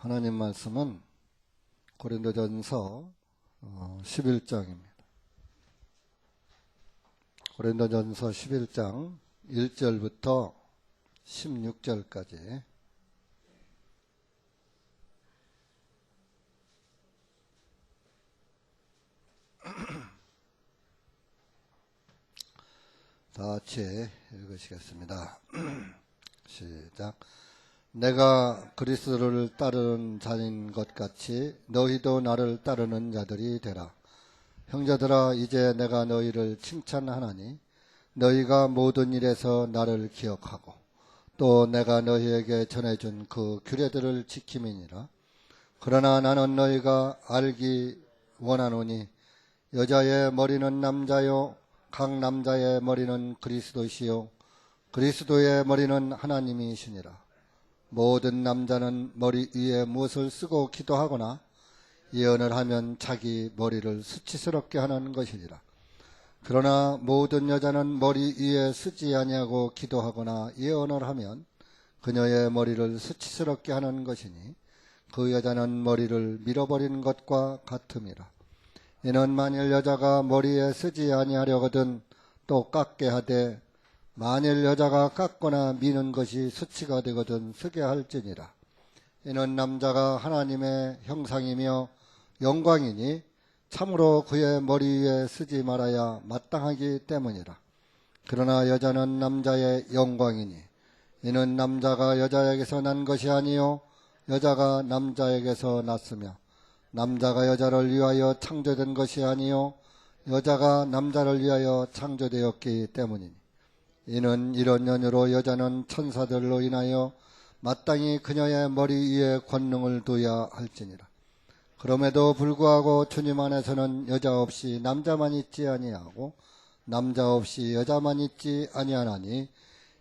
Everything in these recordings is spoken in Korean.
하나님 말씀은 고린도전서 11장입니다. 고린도전서 11장 1절부터 16절까지 다 같이 읽으시겠습니다. 시작. 내가 그리스도를 따르는 자인 것 같이 너희도 나를 따르는 자들이 되라. 형제들아, 이제 내가 너희를 칭찬하나니 너희가 모든 일에서 나를 기억하고 또 내가 너희에게 전해준 그 규례들을 지킴이니라. 그러나 나는 너희가 알기 원하노니 여자의 머리는 남자요 각 남자의 머리는 그리스도시요 그리스도의 머리는 하나님이시니라. 모든 남자는 머리 위에 무엇을 쓰고 기도하거나 예언을 하면 자기 머리를 수치스럽게 하는 것이니라. 그러나 모든 여자는 머리 위에 쓰지 아니하고 기도하거나 예언을 하면 그녀의 머리를 수치스럽게 하는 것이니 그 여자는 머리를 밀어버리는 것과 같음이라. 이는 만일 여자가 머리에 쓰지 아니하려거든 또 깎게 하되 만일 여자가 깎거나 미는 것이 수치가 되거든 쓰게 할지니라. 이는 남자가 하나님의 형상이며 영광이니 참으로 그의 머리 위에 쓰지 말아야 마땅하기 때문이라. 그러나 여자는 남자의 영광이니 이는 남자가 여자에게서 난 것이 아니요 여자가 남자에게서 났으며 남자가 여자를 위하여 창조된 것이 아니요 여자가 남자를 위하여 창조되었기 때문이니 이는 이런 연유로 여자는 천사들로 인하여 마땅히 그녀의 머리 위에 권능을 둬야 할지니라. 그럼에도 불구하고 주님 안에서는 여자 없이 남자만 있지 아니하고 남자 없이 여자만 있지 아니하나니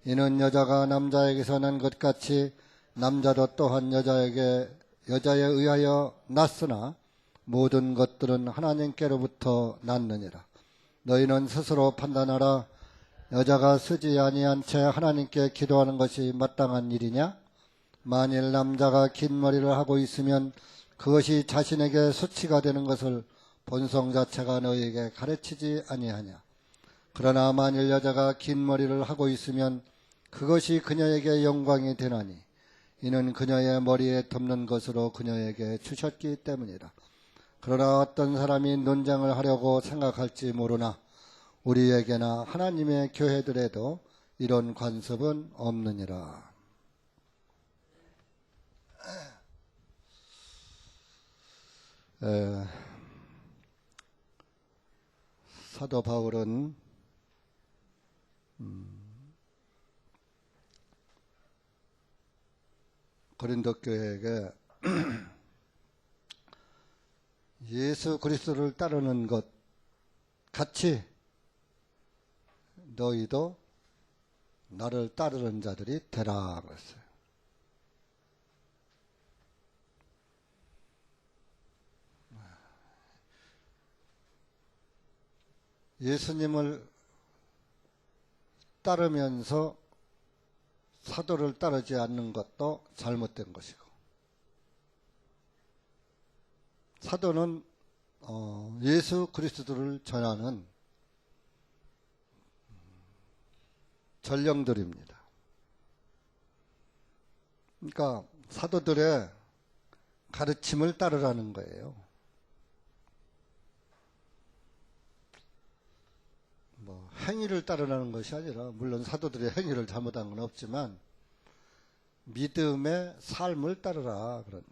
이는 여자가 남자에게서 난 것 같이 남자도 또한 여자에 의하여 났으나 모든 것들은 하나님께로부터 났느니라. 너희는 스스로 판단하라. 여자가 쓰지 아니한 채 하나님께 기도하는 것이 마땅한 일이냐? 만일 남자가 긴 머리를 하고 있으면 그것이 자신에게 수치가 되는 것을 본성 자체가 너희에게 가르치지 아니하냐? 그러나 만일 여자가 긴 머리를 하고 있으면 그것이 그녀에게 영광이 되나니 이는 그녀의 머리에 덮는 것으로 그녀에게 주셨기 때문이라. 그러나 어떤 사람이 논쟁을 하려고 생각할지 모르나 우리에게나 하나님의 교회들에도 이런 관습은 없느니라. 사도 바울은 고린도 교회에게 예수 그리스도를 따르는 것 같이 너희도 나를 따르는 자들이 되라 그랬어요. 예수님을 따르면서 사도를 따르지 않는 것도 잘못된 것이고, 사도는 예수 그리스도를 전하는 전령들입니다. 그러니까 사도들의 가르침을 따르라는 거예요. 행위를 따르라는 것이 아니라, 물론 사도들의 행위를 잘못한 건 없지만 믿음의 삶을 따르라 그런.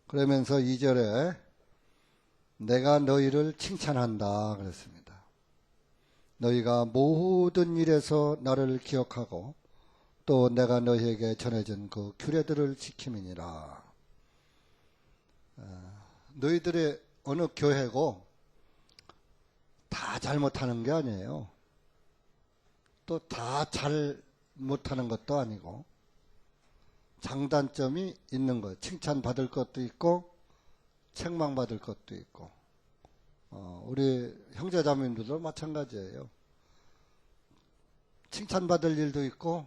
그러면서 2절에 내가 너희를 칭찬한다 그랬습니다. 너희가 모든 일에서 나를 기억하고 또 내가 너희에게 전해준 그 규례들을 지킴이니라. 너희들의 어느 교회고 다 잘못하는 게 아니에요. 또 다 잘 못하는 것도 아니고 장단점이 있는 거예요. 칭찬받을 것도 있고 책망받을 것도 있고. 우리 형제자매님들도 마찬가지예요. 칭찬받을 일도 있고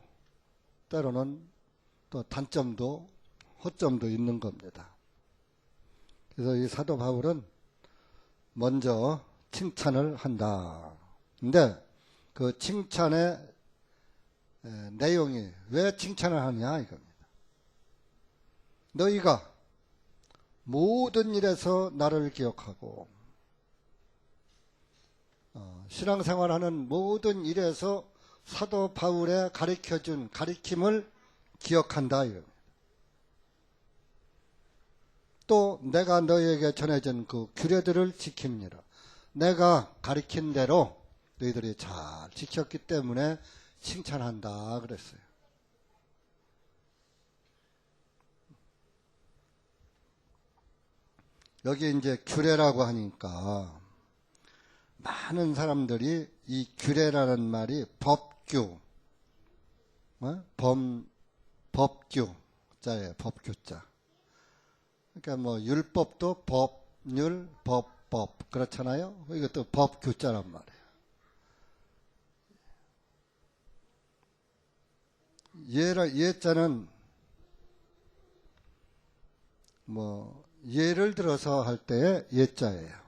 때로는 또 단점도 허점도 있는 겁니다. 그래서 이 사도 바울은 먼저 칭찬을 한다. 근데 그 칭찬의 내용이 왜 칭찬을 하냐 이겁니다. 너희가 모든 일에서 나를 기억하고 신앙생활하는 모든 일에서 사도 바울의 가르쳐준 가르침을 기억한다 이겁니다. 또 내가 너희에게 전해준 그 규례들을 지킵니다. 내가 가르친 대로 너희들이 잘 지켰기 때문에 칭찬한다 그랬어요. 여기 이제 규례라고 하니까 많은 사람들이 이 규례라는 말이 법규, 법규 자예요. 법규자. 그러니까 뭐 율법도 법률, 법 그렇잖아요. 이것도 법규자란 말이에요. 예자는 뭐 예를 들어서 할 때의 예자예요.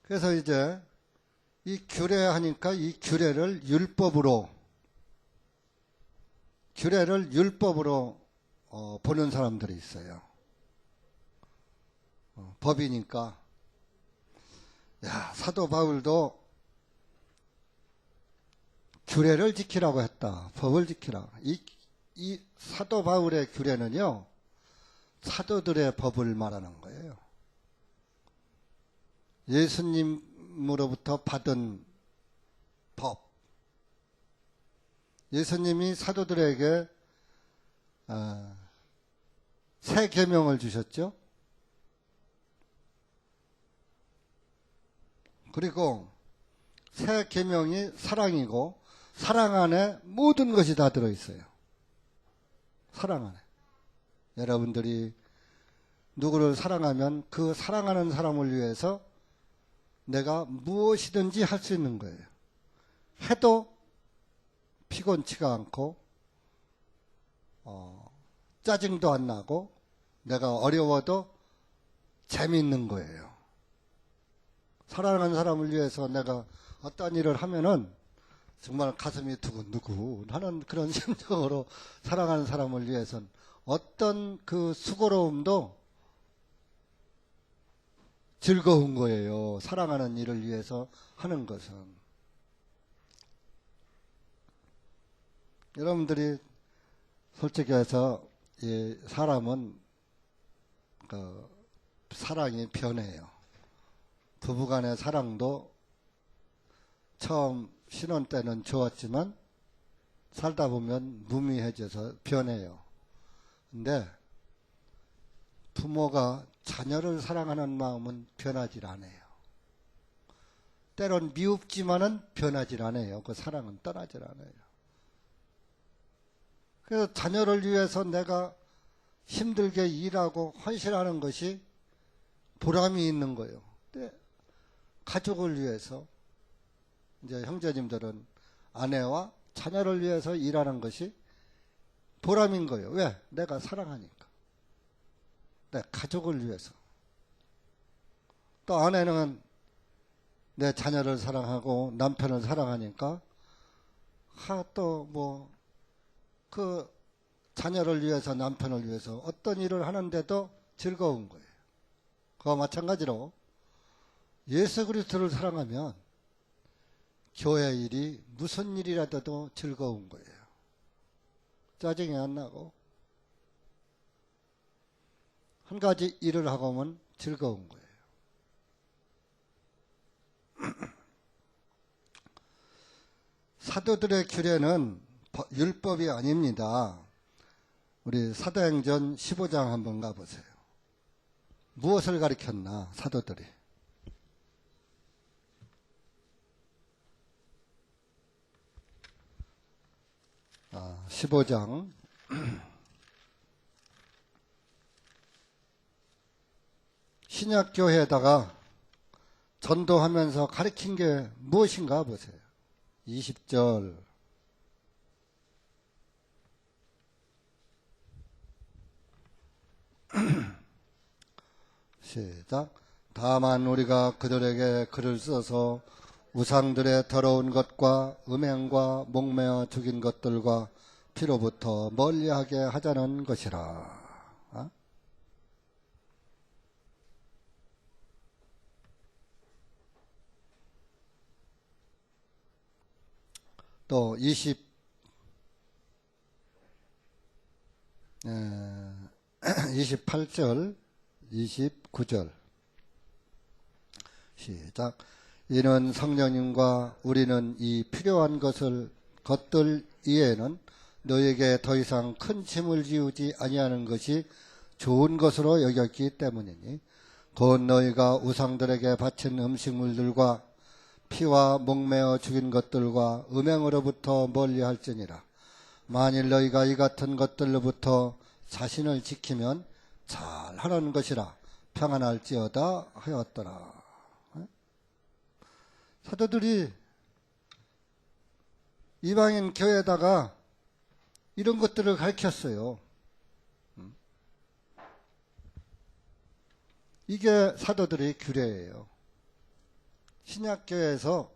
그래서 이제 이 규례하니까 이 규례를 율법으로 보는 사람들이 있어요. 법이니까 야, 사도 바울도 규례를 지키라고 했다. 법을 지키라. 이 사도 바울의 규례는요, 사도들의 법을 말하는 거예요. 예수님으로부터 받은 법. 예수님이 사도들에게 새 계명을 주셨죠. 그리고 새 계명이 사랑이고 사랑 안에 모든 것이 다 들어있어요. 사랑 안에. 여러분들이 누구를 사랑하면 그 사랑하는 사람을 위해서 내가 무엇이든지 할 수 있는 거예요. 해도 피곤치가 않고 짜증도 안 나고 내가 어려워도 재미있는 거예요. 사랑하는 사람을 위해서 내가 어떤 일을 하면은 정말 가슴이 두근두근 하는 그런 심정으로 사랑하는 사람을 위해서는 어떤 그 수고로움도 즐거운 거예요. 사랑하는 일을 위해서 하는 것은. 여러분들이 솔직히 해서 이 사람은 그 사랑이 변해요. 부부간의 사랑도 처음 신혼 때는 좋았지만 살다 보면 무미해져서 변해요. 근데 부모가 자녀를 사랑하는 마음은 변하질 않아요. 때론 미흡지만은 변하질 않아요. 그 사랑은 떠나질 않아요. 그래서 자녀를 위해서 내가 힘들게 일하고 헌신하는 것이 보람이 있는 거예요. 근데 가족을 위해서 이제 형제님들은 아내와 자녀를 위해서 일하는 것이 보람인 거예요. 왜? 내가 사랑하니까. 내 가족을 위해서. 또 아내는 내 자녀를 사랑하고 남편을 사랑하니까 또 뭐 그 자녀를 위해서 남편을 위해서 어떤 일을 하는데도 즐거운 거예요. 그와 마찬가지로 예수 그리스도를 사랑하면 교회 일이 무슨 일이라도 즐거운 거예요. 짜증이 안 나고 한 가지 일을 하고 오면 즐거운 거예요. 사도들의 규례는 율법이 아닙니다. 우리 사도행전 15장 한번 가보세요. 무엇을 가르쳤나 사도들이. 15장 신약교회에다가 전도하면서 가르친 게 무엇인가 보세요. 20절. 시작. 다만 우리가 그들에게 글을 써서 우상들의 더러운 것과 음행과 목매어 죽인 것들과 피로부터 멀리하게 하자는 것이라. 또 28절, 29절. 시작. 이는 성령님과 우리는 이 필요한 것들 이에는 너에게 더 이상 큰 짐을 지우지 아니하는 것이 좋은 것으로 여겼기 때문이니 곧 너희가 우상들에게 바친 음식물들과 피와 목매어 죽인 것들과 음행으로부터 멀리할지니라. 만일 너희가 이 같은 것들로부터 자신을 지키면 잘하는 것이라 평안할지어다 하였더라. 사도들이 이방인 교회에다가 이런 것들을 가르쳤어요. 이게 사도들의 규례예요. 신약교회에서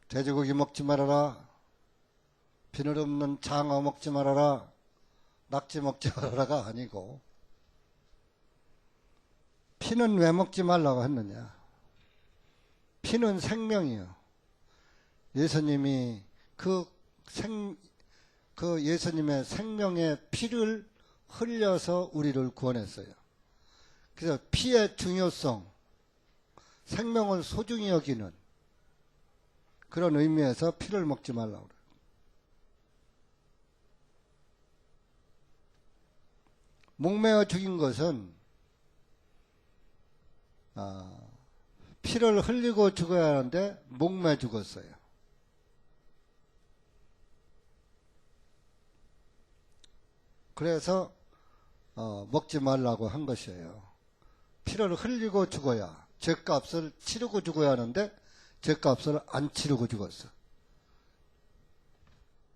돼지고기 먹지 말아라, 비늘 없는 장어 먹지 말아라, 낙지 먹지 말아라가 아니고, 피는 왜 먹지 말라고 했느냐? 피는 생명이요. 예수님이 그 예수님의 생명의 피를 흘려서 우리를 구원했어요. 그래서 피의 중요성, 생명을 소중히 여기는 그런 의미에서 피를 먹지 말라고 그래요. 목매어 죽인 것은 피를 흘리고 죽어야 하는데 목매 죽었어요. 그래서 먹지 말라고 한 것이에요. 피를 흘리고 죽어야, 죄값을 치르고 죽어야 하는데 죄값을 안 치르고 죽었어.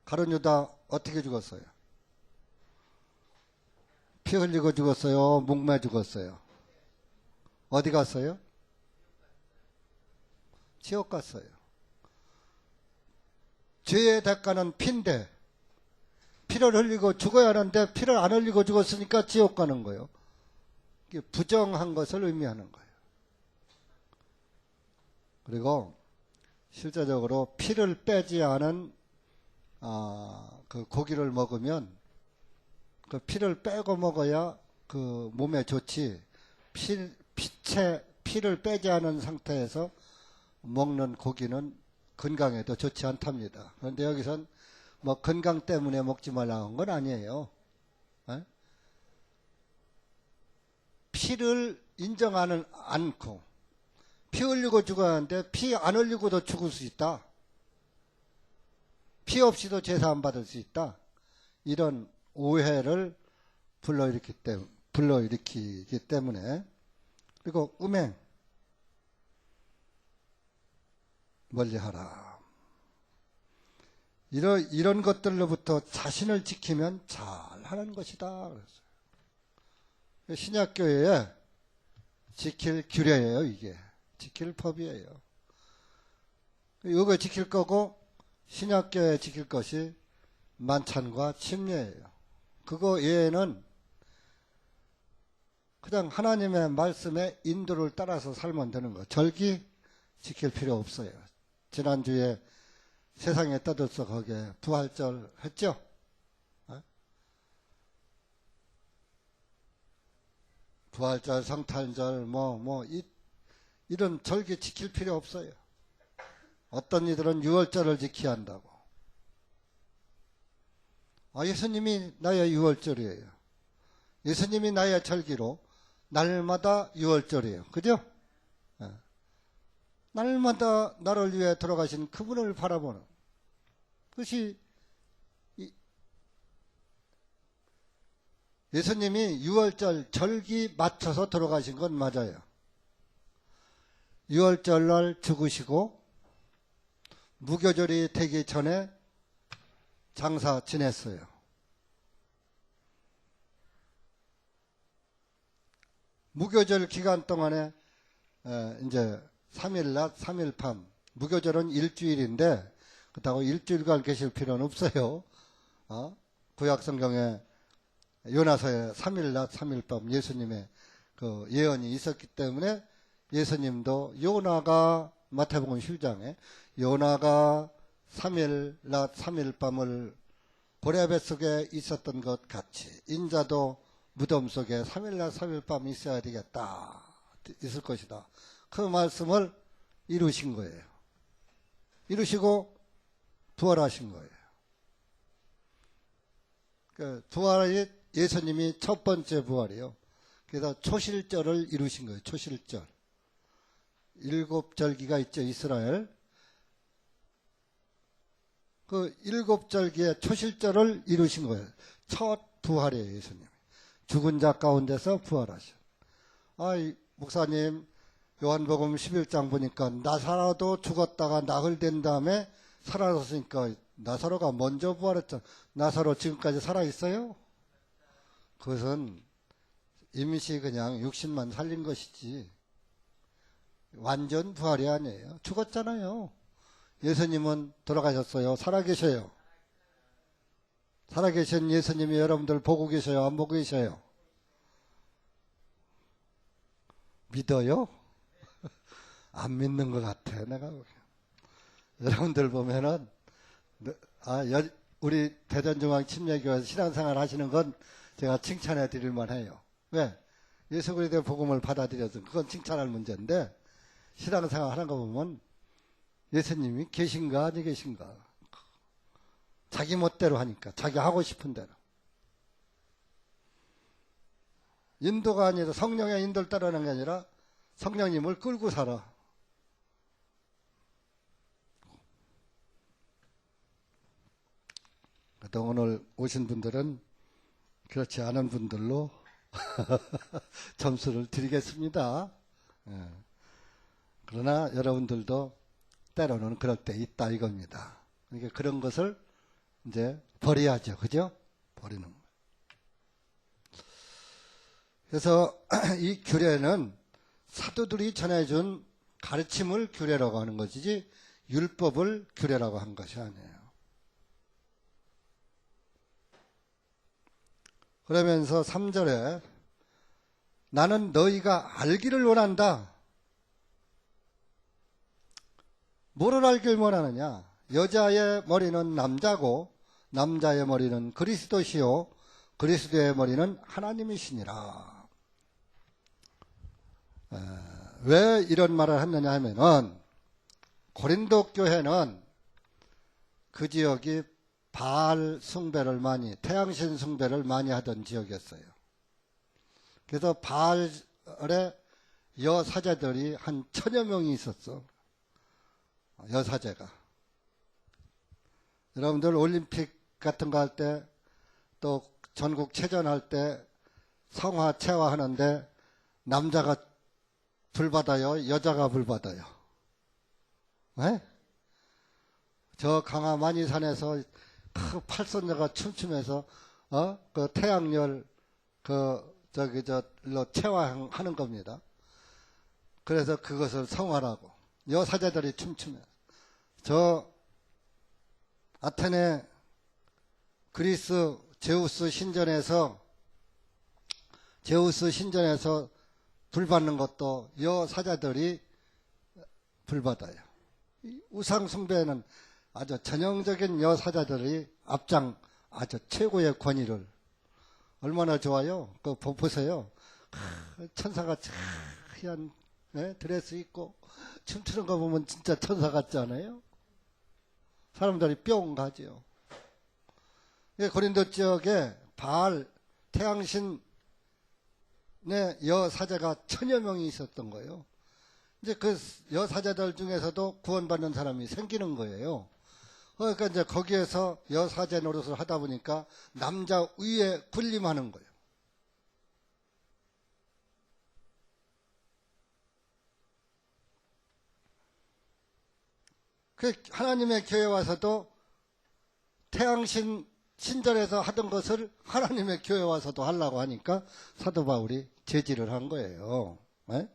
가룟 유다 어떻게 죽었어요? 피 흘리고 죽었어요? 목매 죽었어요? 어디 갔어요? 지옥 갔어요. 죄의 대가는 피인데 피를 흘리고 죽어야 하는데 피를 안 흘리고 죽었으니까 지옥 가는 거예요. 이게 부정한 것을 의미하는 거예요. 그리고 실제적으로 피를 빼지 않은 그 고기를 먹으면 그 피를 빼고 먹어야 그 몸에 좋지, 피를 빼지 않은 상태에서 먹는 고기는 건강에도 좋지 않답니다. 그런데 여기선 뭐 건강 때문에 먹지 말라고 한 건 아니에요. 에? 피를 인정하는 않고 피 흘리고 죽어야 하는데 피 안 흘리고도 죽을 수 있다. 피 없이도 제사 안 받을 수 있다. 이런 오해를 불러일으키기 때문에. 그리고 음행 멀리하라. 이런 것들로부터 자신을 지키면 잘하는 것이다. 그랬어요. 신약교회에 지킬 규례예요. 이게 지킬 법이에요. 이거 지킬 거고 신약교회에 지킬 것이 만찬과 침례예요. 그거 외에는 그냥 하나님의 말씀에 인도를 따라서 살면 되는 거예요. 절기 지킬 필요 없어요. 지난주에 세상에 떠들썩하게 부활절 했죠? 부활절, 성탄절, 이런 절기 지킬 필요 없어요. 어떤 이들은 유월절을 지켜야 한다고. 예수님이 나의 유월절이에요. 예수님이 나의 절기로 날마다 유월절이에요. 그죠? 날마다 나를 위해 돌아가신 그분을 바라보는 그것이 예수님이 유월절 절기 맞춰서 돌아가신 건 맞아요. 유월절날 죽으시고 무교절이 되기 전에 장사 지냈어요. 무교절 기간 동안에 이제 3일 낮 3일 밤, 무교절은 일주일인데 그렇다고 일주일간 계실 필요는 없어요. 구약성경에 요나서에 3일 낮 3일 밤 예수님의 그 예언이 있었기 때문에 예수님도 요나가 마태복음 10장에 요나가 3일 낮 3일 밤을 고래 뱃속에 있었던 것 같이 인자도 무덤 속에 3일 낮 3일 밤 있어야 되겠다. 있을 것이다. 그 말씀을 이루신 거예요. 이루시고 부활하신 거예요. 그 부활이 예수님이 첫 번째 부활이요. 그래서 초실절을 이루신 거예요. 초실절. 7절기가 있죠. 이스라엘. 그 7절기의 초실절을 이루신 거예요. 첫 부활이에요. 예수님. 죽은 자 가운데서 부활하셔. 목사님 요한복음 11장 보니까 나사로도 죽었다가 나흘된 다음에 살아났으니까 나사로가 먼저 부활했잖아. 나사로 지금까지 살아있어요? 그것은 임시 그냥 육신만 살린 것이지 완전 부활이 아니에요. 죽었잖아요. 예수님은 돌아가셨어요. 살아계셔요. 살아계신 예수님이 여러분들 보고 계셔요? 안 보고 계셔요? 믿어요? 안 믿는 것 같아. 내가 여러분들 보면은 우리 대전중앙침례교회에서 신앙생활 하시는 건 제가 칭찬해 드릴 만해요. 왜? 예수 그리스도의 복음을 받아들여서 그건 칭찬할 문제인데 신앙생활 하는 거 보면 예수님이 계신가 아니 계신가 자기 멋대로 하니까 자기 하고 싶은 대로 인도가 아니라 성령의 인도를 따르는 게 아니라 성령님을 끌고 살아. 또 오늘 오신 분들은 그렇지 않은 분들로 점수를 드리겠습니다. 그러나 여러분들도 때로는 그럴 때 있다 이겁니다. 그러니까 그런 것을 이제 버려야죠. 그죠? 버리는 거예요. 그래서 이 규례는 사도들이 전해준 가르침을 규례라고 하는 것이지 율법을 규례라고 한 것이 아니에요. 그러면서 3절에 나는 너희가 알기를 원한다. 뭐를 알기를 원하느냐? 여자의 머리는 남자고 남자의 머리는 그리스도시요 그리스도의 머리는 하나님이시니라. 왜 이런 말을 했느냐 하면은 고린도 교회는 그 지역이 바알 숭배를 많이 태양신 숭배를 많이 하던 지역이었어요. 그래서 바알의 여사제들이 한 1000여 명이 있었어. 여사제가. 여러분들 올림픽 같은 거 할 때 또 전국 체전할 때 성화 체화하는데 남자가 불 받아요? 여자가 불 받아요? 네? 저 강화 만이산에서 그 팔선녀가 춤추면서 그 태양열 로 체화하는 겁니다. 그래서 그것을 성화라고 여사제들이 춤추면서 저 아테네 그리스 제우스 신전에서 불 받는 것도 여사제들이 불 받아요. 우상 숭배는 아주 전형적인 여사제들이 앞장 아주 최고의 권위를 얼마나 좋아요. 그거 보세요. 천사가 하얀 드레스 입고 춤추는 거 보면 진짜 천사 같지 않아요? 사람들이 뿅 가지요. 고린도 지역에 바알 태양신의 여사제가 1000여 명이 있었던 거예요. 이제 그 여사제들 중에서도 구원받는 사람이 생기는 거예요. 그러니까 이제 거기에서 여사제 노릇을 하다 보니까 남자 위에 군림하는 거예요. 하나님의 교회 와서도 태양신 신전에서 하던 것을 하나님의 교회 와서도 하려고 하니까 사도 바울이 제지를 한 거예요. 네?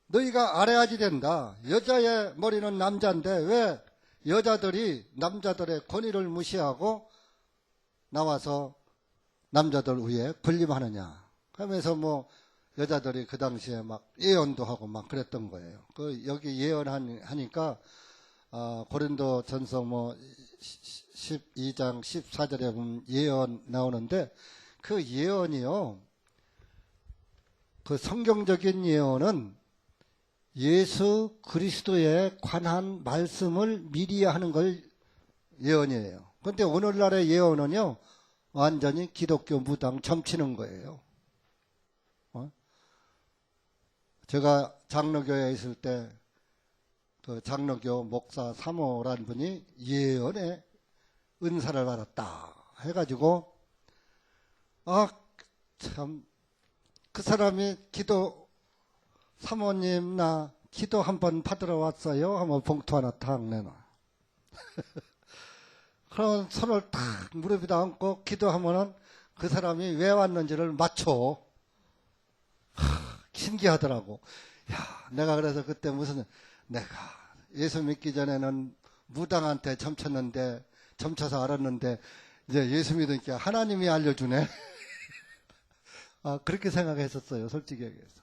너희가 알아야지 된다. 여자의 머리는 남자인데 왜 여자들이 남자들의 권위를 무시하고 나와서 남자들 위에 군림하느냐 하면서 뭐 여자들이 그 당시에 막 예언도 하고 막 그랬던 거예요. 여기 예언하니까 고린도 전서 뭐 12장 14절에 보면 예언 나오는데 그 예언이요. 그 성경적인 예언은 예수 그리스도에 관한 말씀을 미리 하는 걸 예언이에요. 그런데 오늘날의 예언은요. 완전히 기독교 무당 점치는 거예요. 제가 장로교회에 있을 때 그 장로교 목사 3호라는 분이 예언의 은사를 받았다 해가지고 참 그 사람이 기도 사모님 나 기도 한번 받으러 왔어요 하면 봉투 하나 탁 내놔. 그럼 손을 탁 무릎에다 얹고 기도하면은 그 사람이 왜 왔는지를 맞춰. 신기하더라고. 야, 내가 그래서 그때 내가 예수 믿기 전에는 무당한테 점쳐서 알았는데 이제 예수 믿으니까 하나님이 알려주네. 그렇게 생각했었어요. 솔직히 얘기해서.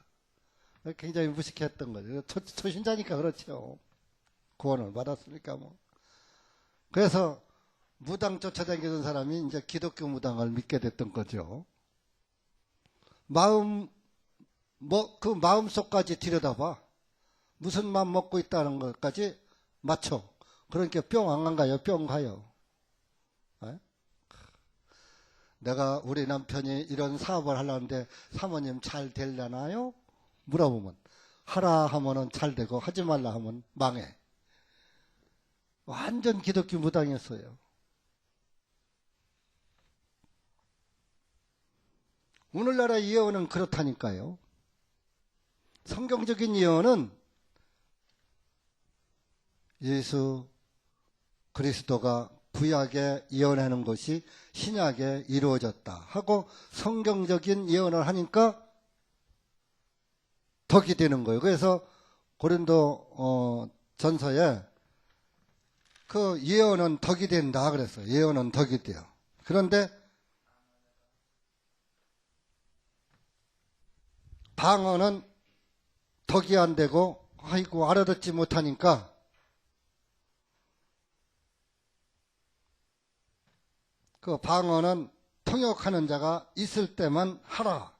굉장히 무식했던 거죠. 초신자니까 그렇죠. 구원을 받았으니까 뭐. 그래서 무당 쫓아다니던 사람이 이제 기독교 무당을 믿게 됐던 거죠. 그 마음속까지 들여다봐. 무슨 마음 먹고 있다는 것까지 맞춰. 그러니까 뿅 안 가요. 뿅 가요. 에? 내가 우리 남편이 이런 사업을 하려는데 사모님 잘 되려나요? 물어보면 하라 하면은 잘 되고 하지 말라 하면 망해. 완전 기독교 무당이었어요. 오늘날의 예언은 그렇다니까요. 성경적인 예언은 예수 그리스도가 구약에 예언하는 것이 신약에 이루어졌다 하고 성경적인 예언을 하니까 덕이 되는 거예요. 그래서 고린도 전서에 그 예언은 덕이 된다 그랬어요. 예언은 덕이 돼요. 그런데 방언은 덕이 안 되고 아이고 알아듣지 못하니까 그 방언은 통역하는 자가 있을 때만 하라.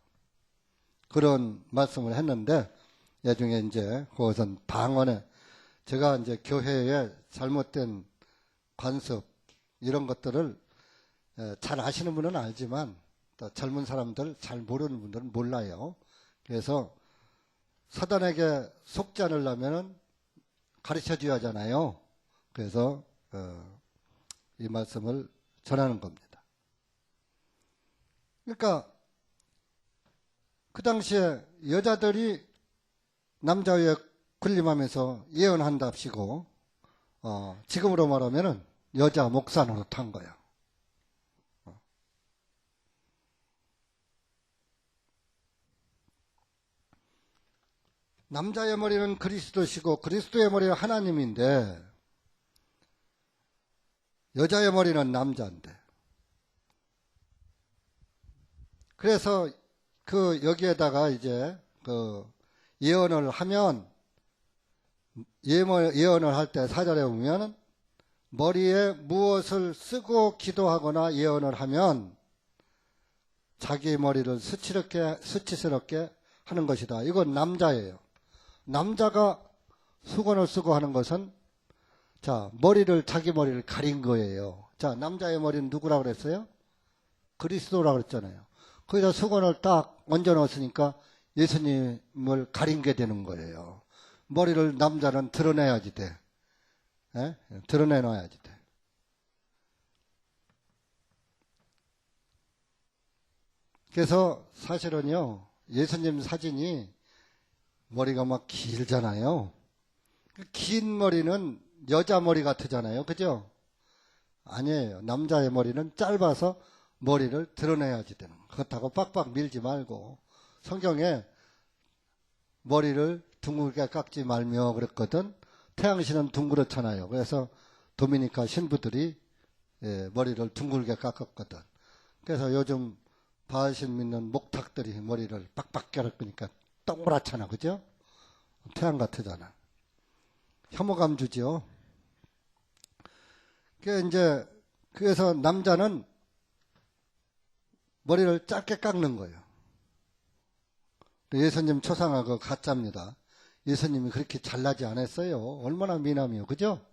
그런 말씀을 했는데 나중에 이제 그것은 방언에 제가 이제 교회에 잘못된 관습 이런 것들을 잘 아시는 분은 알지만 또 젊은 사람들 잘 모르는 분들은 몰라요. 그래서 사단에게 속지 않으려면 가르쳐 줘야 하잖아요. 그래서 이 말씀을 전하는 겁니다. 그러니까 그 당시에 여자들이 남자 위에 군림하면서 예언한답시고 지금으로 말하면은 여자 목사 노릇한 거야. 남자의 머리는 그리스도시고 그리스도의 머리는 하나님인데 여자의 머리는 남자인데 그래서 그 여기에다가 이제 그 예언을 하면 예언을 할 때 4절에 보면 머리에 무엇을 쓰고 기도하거나 예언을 하면 자기 머리를 수치스럽게 하는 것이다. 이건 남자예요. 남자가 수건을 쓰고 하는 것은 자기 머리를 가린 거예요. 자, 남자의 머리는 누구라고 그랬어요? 그리스도라고 그랬잖아요. 거기다 수건을 딱 얹어 넣었으니까 예수님을 가린 게 되는 거예요. 머리를 남자는 드러내야지 돼. 드러내놔야지 돼. 그래서 사실은요, 예수님 사진이 머리가 막 길잖아요. 긴 머리는 여자 머리 같으잖아요. 그죠? 아니에요. 남자의 머리는 짧아서 머리를 드러내야지 되는 거. 그렇다고 빡빡 밀지 말고 성경에 머리를 둥글게 깎지 말며 그랬거든. 태양신은 둥그렇잖아요. 그래서 도미니카 신부들이 머리를 둥글게 깎았거든. 그래서 요즘 바하신 믿는 목탁들이 머리를 빡빡 깎으니까 동그랗잖아. 그죠? 태양 같으잖아. 혐오감 주죠. 그래서 남자는 머리를 짧게 깎는 거예요. 예수님 초상화가 가짜입니다. 예수님이 그렇게 잘나지 않았어요. 얼마나 미남이요. 그죠?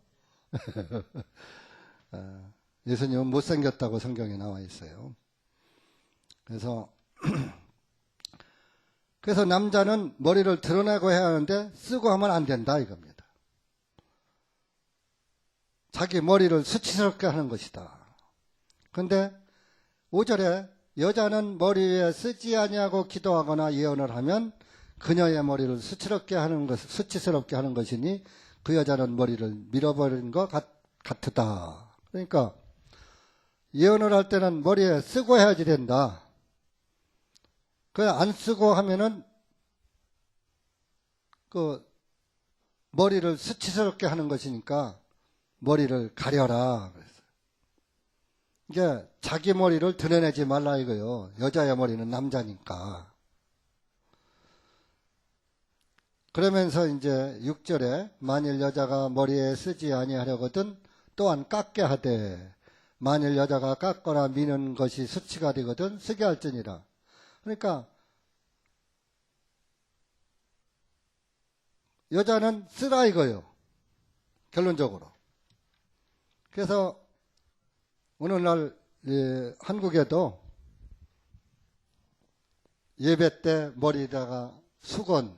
예수님은 못생겼다고 성경에 나와 있어요. 그래서 남자는 머리를 드러내고 해야 하는데 쓰고 하면 안 된다 이겁니다. 자기 머리를 수치스럽게 하는 것이다. 그런데 5절에 여자는 머리에 쓰지 아니하고 기도하거나 예언을 하면 그녀의 머리를 수치스럽게 하는 것이니 그 여자는 머리를 밀어버린 것 같으다. 그러니까 예언을 할 때는 머리에 쓰고 해야지 된다. 안 쓰고 하면은 머리를 수치스럽게 하는 것이니까 머리를 가려라. 이게 자기 머리를 드러내지 말라 이거요. 여자의 머리는 남자니까. 그러면서 이제 6절에 만일 여자가 머리에 쓰지 아니하려거든 또한 깎게 하되 만일 여자가 깎거나 미는 것이 수치가 되거든 쓰게 할지니라. 그러니까 여자는 쓰라 이거요. 결론적으로. 그래서 오늘날 한국에도 예배 때 머리에다가 수건,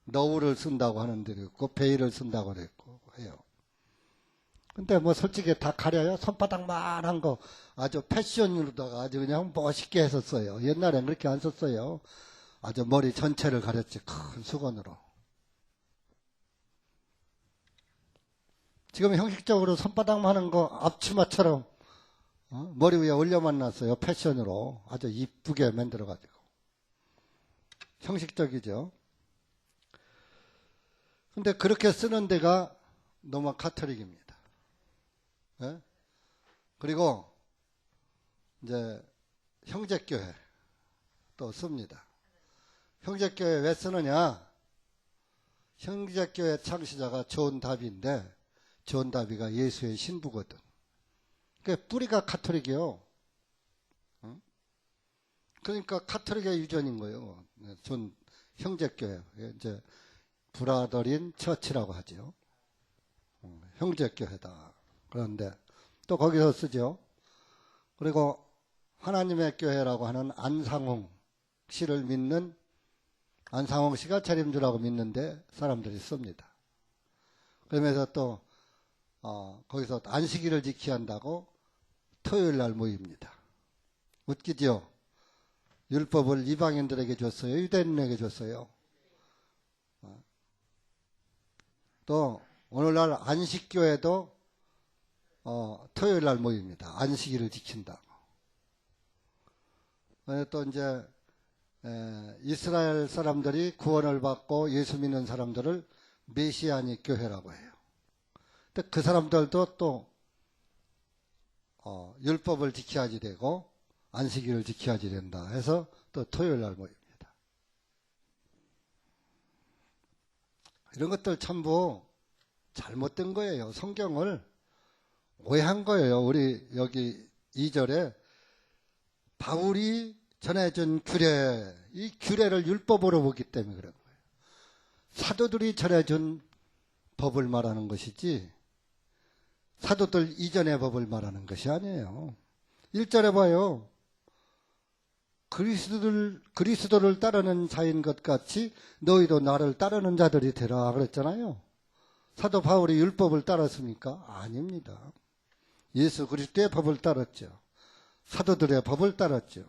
너울을 쓴다고 하는 데도 있고 베일을 쓴다고 그랬고 해요. 근데 뭐 솔직히 다 가려요. 손바닥만 한 거 아주 패션으로다가 아주 그냥 멋있게 했었어요. 옛날엔 그렇게 안 썼어요. 아주 머리 전체를 가렸지. 큰 수건으로. 지금 형식적으로 손바닥만 하는 거 앞치마처럼 머리 위에 올려만 놨어요. 패션으로. 아주 이쁘게 만들어가지고. 형식적이죠. 근데 그렇게 쓰는 데가 로마 카톨릭입니다. 예? 그리고 이제 형제교회 또 씁니다. 형제교회 왜 쓰느냐? 형제교회 창시자가 존 다비인데 존 다비가 예수의 신부거든. 그 뿌리가 카톨릭이요. 그러니까 카톨릭의 유전인 거예요. 존 형제교회 이제 브라더린 처치라고 하죠. 형제교회다. 그런데 또 거기서 쓰죠. 그리고 하나님의 교회라고 하는 안상홍 씨를 믿는 안상홍 씨가 차림주라고 믿는데 사람들이 씁니다. 그러면서 또 거기서 안식일을 지켜야 한다고 토요일 날 모입니다. 웃기죠? 율법을 이방인들에게 줬어요? 유대인에게 줬어요? 또 오늘날 안식교회도 토요일 날 모입니다. 안식일을 지킨다고. 또 이제 이스라엘 사람들이 구원을 받고 예수 믿는 사람들을 메시아닉 교회라고 해요. 근데 그 사람들도 또 율법을 지켜야지 되고 안식일을 지켜야지 된다 해서 또 토요일 날 모입니다. 이런 것들 전부 잘못된 거예요. 성경을 오해한 거예요. 우리 여기 2절에 바울이 전해준 규례, 이 규례를 율법으로 보기 때문에 그런 거예요. 사도들이 전해준 법을 말하는 것이지 사도들 이전의 법을 말하는 것이 아니에요. 1절에 봐요. 그리스도를 따르는 자인 것 같이 너희도 나를 따르는 자들이 되라 그랬잖아요. 사도 바울이 율법을 따랐습니까? 아닙니다. 예수 그리스도의 법을 따랐죠. 사도들의 법을 따랐죠.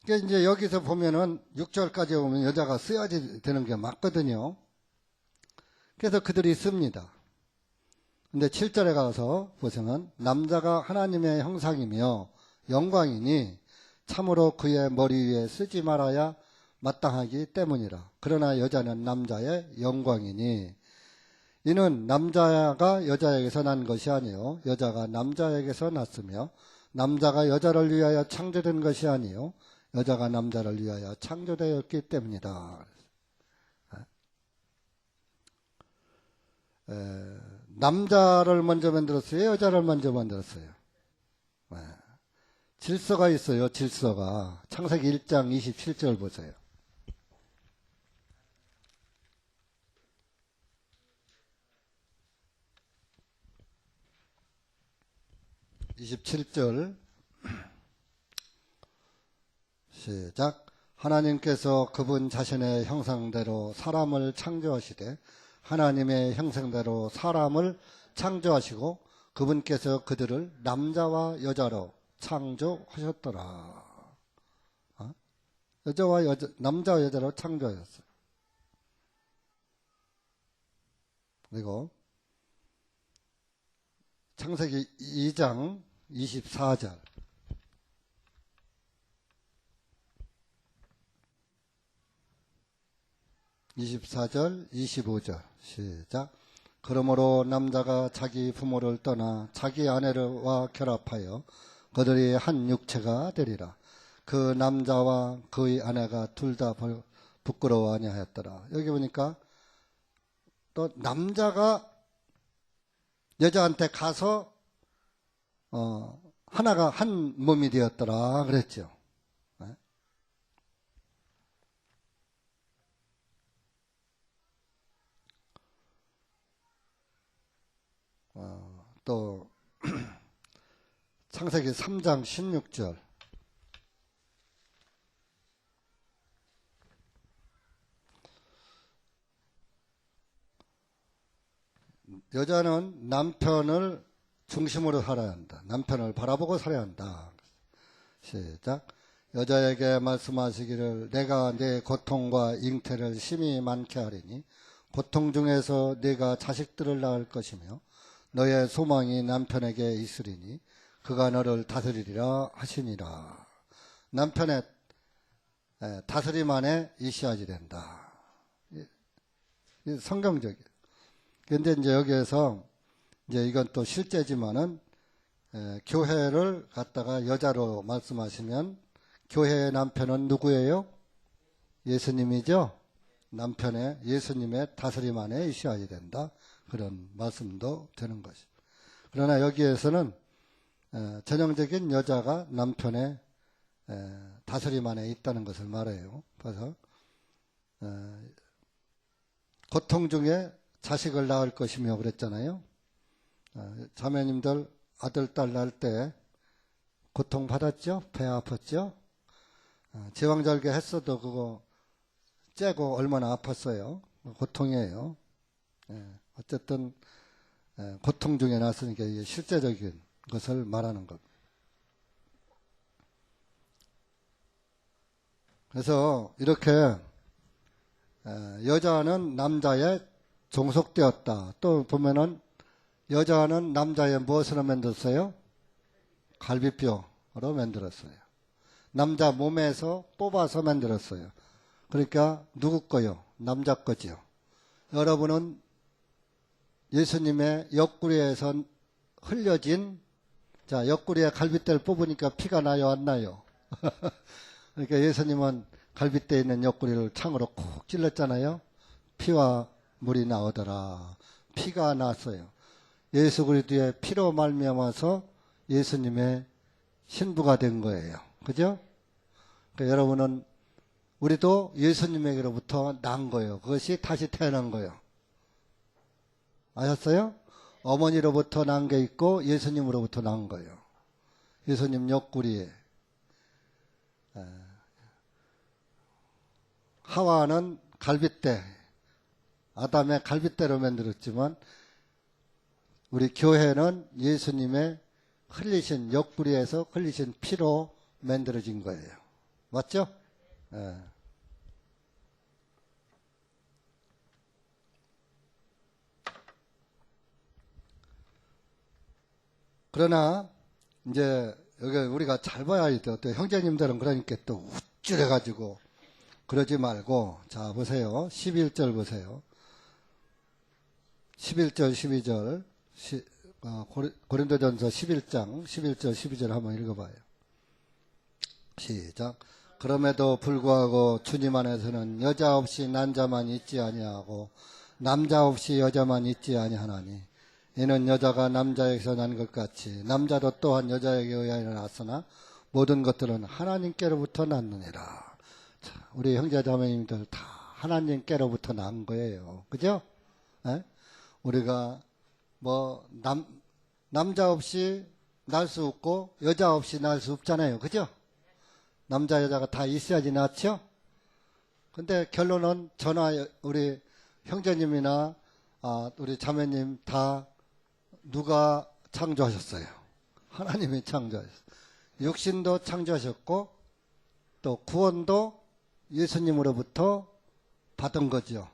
그러니까 이제 여기서 보면은 6절까지 오면 여자가 써야지 되는 게 맞거든요. 그래서 그들이 씁니다. 근데 7절에 가서 보시면 남자가 하나님의 형상이며 영광이니 참으로 그의 머리 위에 쓰지 말아야 마땅하기 때문이라. 그러나 여자는 남자의 영광이니, 이는 남자가 여자에게서 난 것이 아니요 여자가 남자에게서 났으며 남자가 여자를 위하여 창조된 것이 아니요 여자가 남자를 위하여 창조되었기 때문이다. 남자를 먼저 만들었어요? 여자를 먼저 만들었어요? 질서가 있어요. 질서가. 창세기 1장 27절 보세요. 27절 시작. 하나님께서 그분 자신의 형상대로 사람을 창조하시되 하나님의 형상대로 사람을 창조하시고 그분께서 그들을 남자와 여자로 창조하셨더라. 남자와 여자로 창조하셨어요. 그리고 창세기 2장 24절. 24절, 25절 시작. 그러므로 남자가 자기 부모를 떠나 자기 아내와 결합하여 그들이 한 육체가 되리라. 그 남자와 그의 아내가 둘 다 부끄러워 아니하였더라. 여기 보니까 또 남자가 여자한테 가서 하나가 한 몸이 되었더라 그랬죠. 또 창세기 3장 16절. 여자는 남편을 중심으로 살아야 한다. 남편을 바라보고 살아야 한다. 시작. 여자에게 말씀하시기를 내가 네 고통과 잉태를 심히 많게 하리니 고통 중에서 네가 자식들을 낳을 것이며 너의 소망이 남편에게 있으리니 그가 너를 다스리리라 하시니라. 남편의 다스림 안에 있어야지 된다. 성경적이에요. 그런데 이제 여기에서 이제 이건 또 실제지만은 교회를 갖다가 여자로 말씀하시면 교회의 남편은 누구예요? 예수님이죠. 남편의 예수님의 다스림 안에 있어야 된다. 그런 말씀도 되는 것이죠. 그러나 여기에서는 전형적인 여자가 남편의 다스림 안에 있다는 것을 말해요. 그래서 고통 중에 자식을 낳을 것이며 그랬잖아요. 자매님들 아들, 딸 낳을 때 고통 받았죠? 배 아팠죠? 제왕절개 했어도 그거 째고 얼마나 아팠어요. 고통이에요. 어쨌든 고통 중에 났으니까 이게 실제적인 것을 말하는 것. 그래서 이렇게 여자는 남자의 종속되었다. 또 보면은 여자는 남자의 무엇으로 만들었어요? 갈비뼈로 만들었어요. 남자 몸에서 뽑아서 만들었어요. 그러니까 누구 거요? 남자 거죠. 여러분은 예수님의 옆구리에서 흘려진, 자, 옆구리에 갈빗대를 뽑으니까 피가 나요, 안 나요? 그러니까 예수님은 갈빗대에 있는 옆구리를 창으로 콕 찔렀잖아요. 피와 물이 나오더라. 피가 났어요. 예수 그리스도의 피로 말미암아서 예수님의 신부가 된 거예요. 그죠? 그러니까 여러분은 우리도 예수님에게로부터 난 거예요. 그것이 다시 태어난 거예요. 아셨어요? 어머니로부터 난 게 있고 예수님으로부터 난 거예요. 예수님 옆구리에. 하와는 갈빗대, 아담의 갈빗대로 만들었지만 우리 교회는 예수님의 흘리신 옆구리에서 흘리신 피로 만들어진 거예요. 맞죠? 예. 그러나 이제 여기 우리가 잘 봐야 돼. 또 형제님들은 그러니까 또 우쭐해가지고 그러지 말고, 자 보세요. 11절 보세요. 11절 12절 고린도전서 11장 11절 12절 한번 읽어봐요. 시작. 그럼에도 불구하고 주님 안에서는 여자 없이 남자만 있지 아니하고 남자 없이 여자만 있지 아니하나니 이는 여자가 남자에게서 난 것 같이 남자도 또한 여자에게 의하여 났으나 모든 것들은 하나님께로부터 났느니라. 자, 우리 형제 자매님들 다 하나님께로부터 난 거예요. 그죠? 에? 우리가 뭐 남자 없이 날 수 없고 여자 없이 날 수 없잖아요. 그죠? 남자 여자가 다 있어야지 낳죠. 근데 결론은 저나 우리 형제님이나 우리 자매님 다 누가 창조하셨어요? 하나님이 창조하셨어요. 육신도 창조하셨고 또 구원도 예수님으로부터 받은 거죠.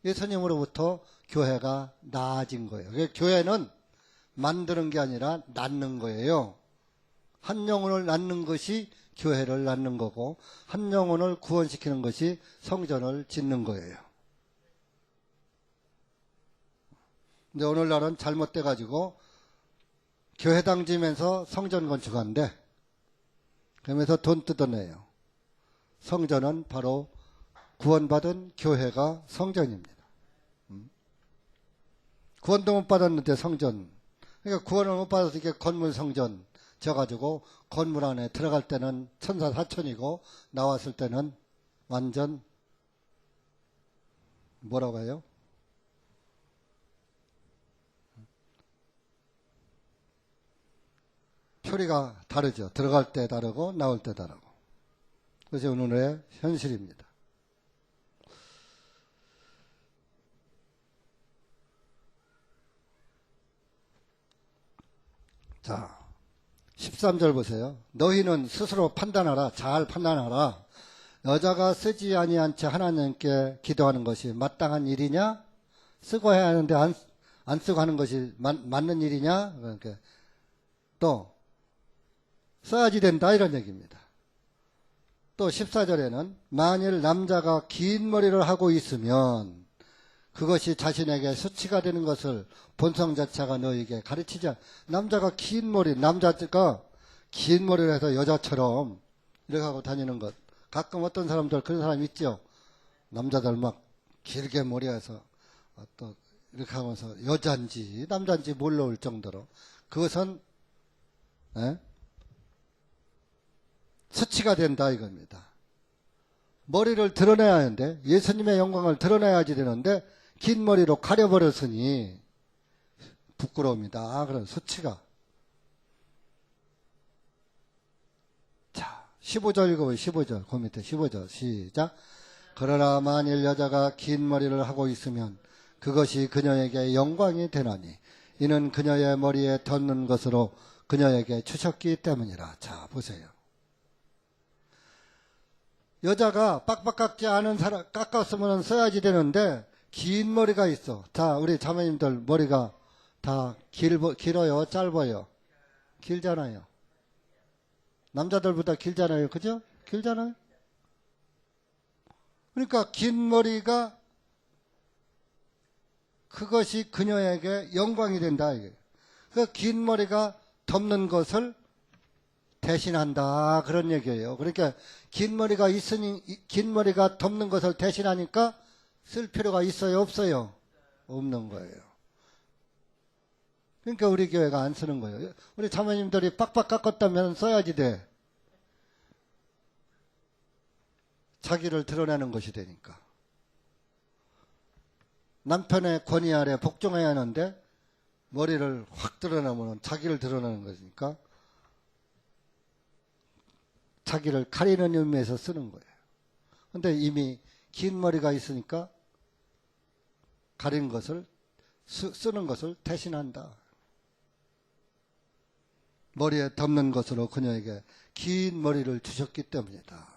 예수님으로부터 교회가 나아진 거예요. 교회는 만드는 게 아니라 낳는 거예요. 한 영혼을 낳는 것이 교회를 낳는 거고 한 영혼을 구원시키는 것이 성전을 짓는 거예요. 근데 오늘날은 잘못돼 가지고 교회당 지면서 성전 건축한대. 그러면서 돈 뜯어내요. 성전은 바로 구원받은 교회가 성전입니다. 구원도 못 받았는데 성전. 그러니까 구원을 못 받아서 이게 건물 성전 져가지고 건물 안에 들어갈 때는 천사사천이고 나왔을 때는 완전 뭐라고 해요? 표리가 다르죠. 들어갈 때 다르고 나올 때 다르고. 그것이 오늘의 현실입니다. 자, 13절 보세요. 너희는 스스로 판단하라. 잘 판단하라. 여자가 쓰지 아니한 채 하나님께 기도하는 것이 마땅한 일이냐? 쓰고 해야 하는데 안 쓰고 하는 것이 맞는 일이냐? 그러니까 또 써야지 된다 이런 얘기입니다. 또 14절에는 만일 남자가 긴 머리를 하고 있으면 그것이 자신에게 수치가 되는 것을 본성 자체가 너에게 가르치지 않아. 남자가 긴 머리, 남자가 긴 머리를 해서 여자처럼 이렇게 하고 다니는 것. 가끔 어떤 사람들 그런 사람 있죠. 남자들 막 길게 머리해서 또 이렇게 하면서 여잔지 남잔지 몰라올 정도로 그것은 수치가 된다 이겁니다. 머리를 드러내야 하는데 예수님의 영광을 드러내야지 되는데 긴 머리로 가려버렸으니 부끄러움이다. 그런 수치가. 자, 15절 읽어보세요. 15절. 그 밑에 15절. 시작. 그러나 만일 여자가 긴 머리를 하고 있으면 그것이 그녀에게 영광이 되나니 이는 그녀의 머리에 덧는 것으로 그녀에게 주셨기 때문이라. 자, 보세요. 여자가 빡빡 깎지 않은 사람, 깎았으면 써야지 되는데, 긴 머리가 있어. 자, 우리 자매님들 머리가 다 길어요? 짧아요? 길잖아요. 남자들보다 길잖아요. 그죠? 길잖아요. 그러니까 긴 머리가 그것이 그녀에게 영광이 된다. 이게. 그 긴 머리가 덮는 것을 대신한다. 그런 얘기예요. 그러니까 긴 머리가 있으니 긴 머리가 덮는 것을 대신하니까 쓸 필요가 있어요? 없어요? 없는 거예요. 그러니까 우리 교회가 안 쓰는 거예요. 우리 자매님들이 빡빡 깎았다면 써야지 돼. 자기를 드러내는 것이 되니까. 남편의 권위 아래 복종해야 하는데 머리를 확 드러내면 자기를 드러내는 것이니까 자기를 가리는 의미에서 쓰는 거예요. 근데 이미 긴 머리가 있으니까 가린 것을 쓰는 것을 대신한다. 머리에 덮는 것으로 그녀에게 긴 머리를 주셨기 때문이다.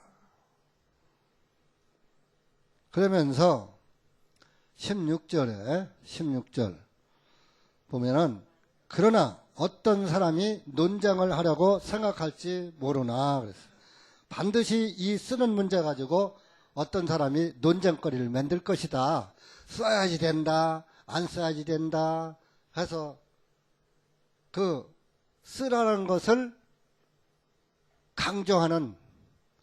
그러면서 16절 보면은 그러나 어떤 사람이 논쟁을 하려고 생각할지 모르나 그랬어요. 반드시 이 쓰는 문제 가지고 어떤 사람이 논쟁거리를 만들 것이다. 써야지 된다, 안 써야지 된다 해서 그 쓰라는 것을 강조하는,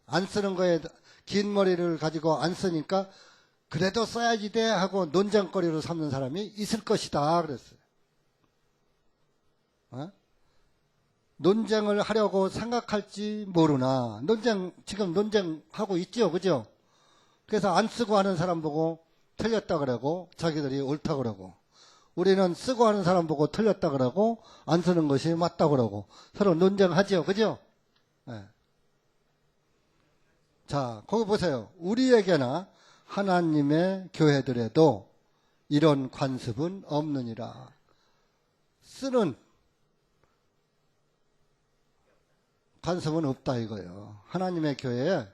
안 쓰는 거에 긴 머리를 가지고 안 쓰니까 그래도 써야지 돼 하고 논쟁거리로 삼는 사람이 있을 것이다 그랬어요. 논쟁을 하려고 생각할지 모르나, 지금 논쟁하고 있죠, 그죠? 그래서 안 쓰고 하는 사람 보고 틀렸다 그러고 자기들이 옳다 그러고, 우리는 쓰고 하는 사람 보고 틀렸다 그러고 안 쓰는 것이 맞다 그러고 서로 논쟁하죠, 그죠? 네. 자, 거기 보세요. 우리에게나 하나님의 교회들에도 이런 관습은 없느니라. 쓰는 관습은 없다 이거예요. 하나님의 교회에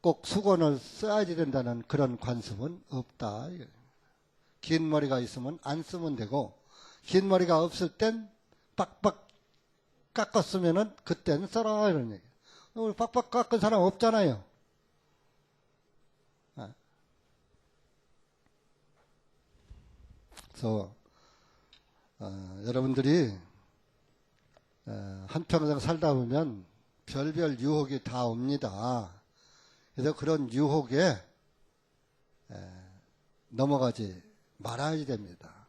꼭 수건을 써야지 된다는 그런 관습은 없다. 긴 머리가 있으면 안 쓰면 되고, 긴 머리가 없을 땐 빡빡 깎았으면은 그땐 써라 이런 얘기. 오늘 빡빡 깎은 사람 없잖아요. 그래서 여러분들이 한평생 살다 보면 별별 유혹이 다 옵니다. 그래서 그런 유혹에 넘어가지 말아야 됩니다.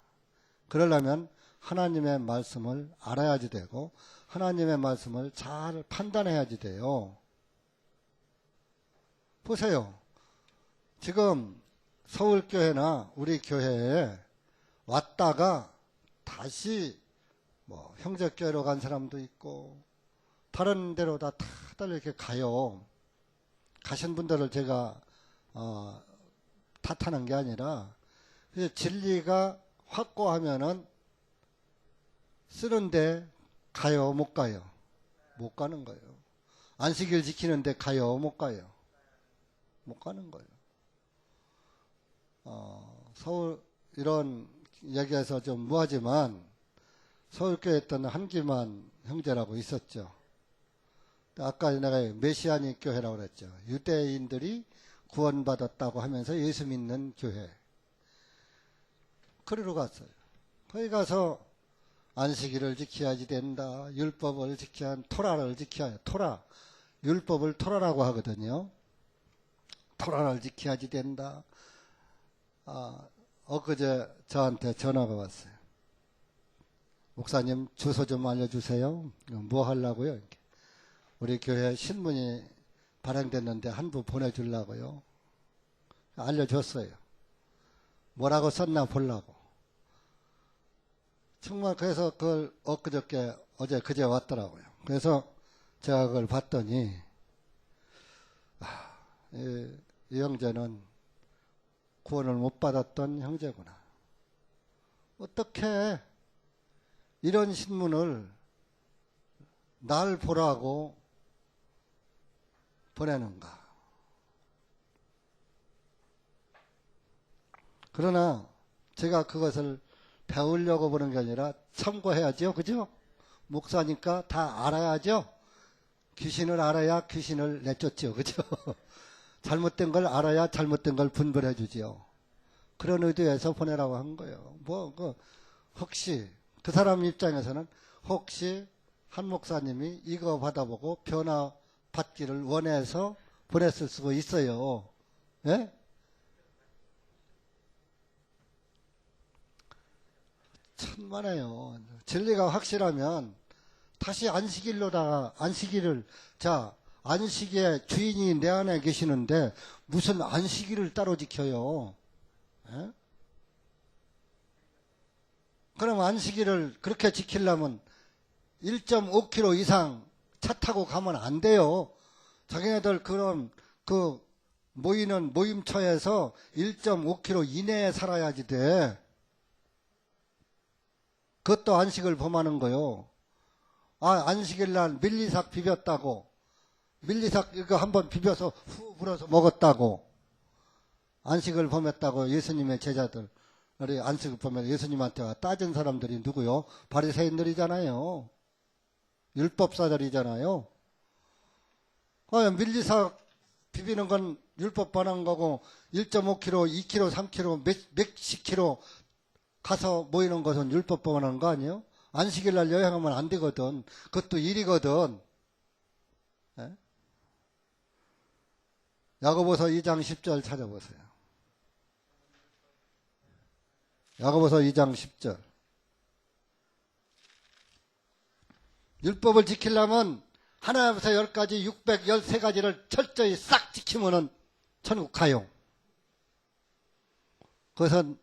그러려면 하나님의 말씀을 알아야지 되고 하나님의 말씀을 잘 판단해야지 돼요. 보세요. 지금 서울교회나 우리 교회에 왔다가 다시 뭐 형제교회로 간 사람도 있고 다른 데로 다들 이렇게 가요. 가신 분들을 제가 탓하는 게 아니라 진리가 확고하면은 쓰는데 가요, 못 가요? 못 가는 거예요. 안식일 지키는데 가요, 못 가요? 못 가는 거예요. 서울 이런 얘기해서 좀 무하지만 서울교회에 있던 한기만 형제라고 있었죠. 아까 내가 메시아닉 교회라고 그랬죠. 유대인들이 구원받았다고 하면서 예수 믿는 교회. 그리로 갔어요. 거기 가서 안식일을 지켜야지 된다. 율법을 지켜야 토라를 지켜야 토라. 율법을 토라라고 하거든요. 토라를 지켜야지 된다. 엊그제 저한테 전화가 왔어요. 목사님 주소 좀 알려주세요. 뭐 하려고요? 이렇게. 우리 교회 신문이 발행됐는데 한 부 보내주려고요. 알려줬어요. 뭐라고 썼나 보려고. 정말 그래서 그걸 엊그저께 그제 왔더라고요. 그래서 제가 그걸 봤더니 이 형제는 구원을 못 받았던 형제구나. 어떻게 이런 신문을 날 보라고 보내는가. 그러나 제가 그것을 배우려고 보는 게 아니라 참고해야죠. 그죠? 목사니까 다 알아야죠. 귀신을 알아야 귀신을 내쫓죠. 그죠? 잘못된 걸 알아야 잘못된 걸 분별해 주지요. 그런 의도에서 보내라고 한 거예요. 혹시 그 사람 입장에서는 혹시 한 목사님이 이거 받아보고 변화 받기를 원해서 보냈을 수도 있어요. 예? 천만에요. 진리가 확실하면 다시 안식일의 주인이 내 안에 계시는데 무슨 안식일을 따로 지켜요? 예? 그럼 안식일을 그렇게 지키려면 1.5km 이상 차 타고 가면 안 돼요. 자기네들 그런 모이는 모임처에서 1.5km 이내에 살아야지 돼. 그것도 안식을 범하는 거요. 안식일 날 밀리삭 비볐다고. 밀리삭 이거 한번 비벼서 후 불어서 먹었다고. 안식을 범했다고 예수님의 제자들. 우리 안식을 범해서 예수님한테 따진 사람들이 누구요? 바리새인들이잖아요. 율법사들이잖아요. 밀리삭 비비는 건 율법 반한 거고 1.5km, 2km, 3km, 몇십 킬로 가서 모이는 것은 율법 반한 거 아니에요? 안식일 날 여행하면 안 되거든. 그것도 일이거든. 예? 야고보서 2장 10절 찾아보세요. 야고보서 2장 10절. 율법을 지키려면 하나부터 10가지, 613가지를 철저히 싹 지키면은 천국 가요. 그것은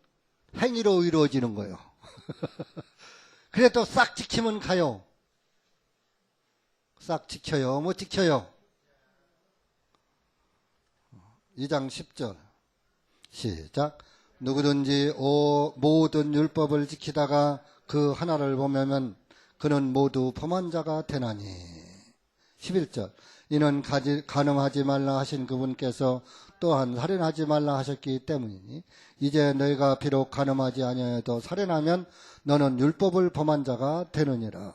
행위로 이루어지는 거예요. 그래도 싹 지키면 가요. 싹 지켜요? 못 지켜요? 2장 10절 시작. 누구든지 모든 율법을 지키다가 그 하나를 범하면 그는 모두 범한 자가 되나니. 11절. 이는 간음하지 말라 하신 그분께서 또한 살인하지 말라 하셨기 때문이니 이제 너희가 비록 간음하지 아니하여도 살인하면 너는 율법을 범한 자가 되느니라.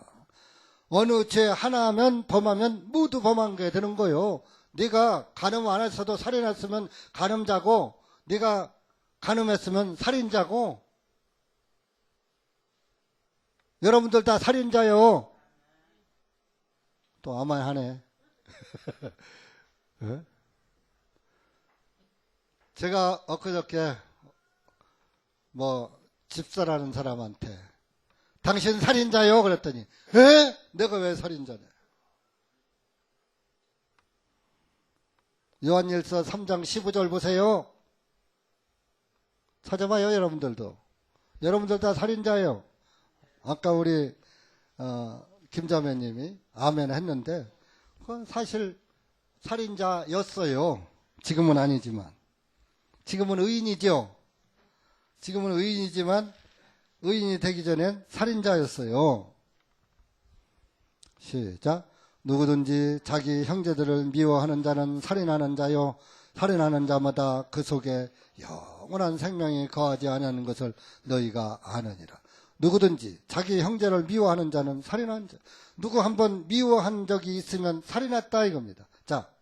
어느 죄 하나면 범하면 모두 범한 게 되는 거요. 네가 간음 안 했어도 살인했으면 간음자고, 네가 간음했으면 살인자고. 여러분들 다 살인자요. 또 아만 하네. 네? 제가 엊그저께 집사라는 사람한테 당신 살인자요? 그랬더니 에? 내가 왜 살인자냐? 요한일서 3장 15절 보세요. 찾아봐요. 여러분들도. 여러분들 다 살인자예요. 아까 우리 김자매님이 아멘 했는데 그건 사실 살인자였어요. 지금은 아니지만. 지금은 의인이죠. 지금은 의인이지만 의인이 되기 전엔 살인자였어요. 시작. 누구든지 자기 형제들을 미워하는 자는 살인하는 자요. 살인하는 자마다 그 속에 영원한 생명이 거하지 아니하는 것을 너희가 아느니라. 누구든지 자기 형제를 미워하는 자는 살인하는 자. 누구 한번 미워한 적이 있으면 살인했다 이겁니다. 자,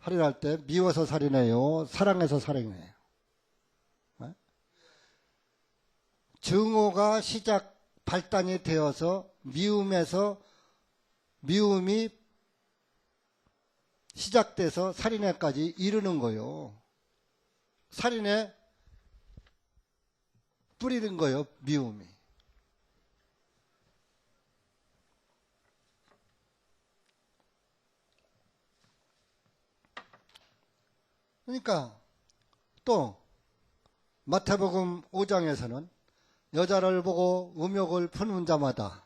살인할 때 미워서 살인해요? 사랑해서 살인해요? 네? 증오가 발단이 되어서 미움이 시작돼서 살인에까지 이르는 거요. 살인에 뿌리는 거요. 미움이. 그러니까 또 마태복음 5장에서는 여자를 보고 음욕을 푸는 자마다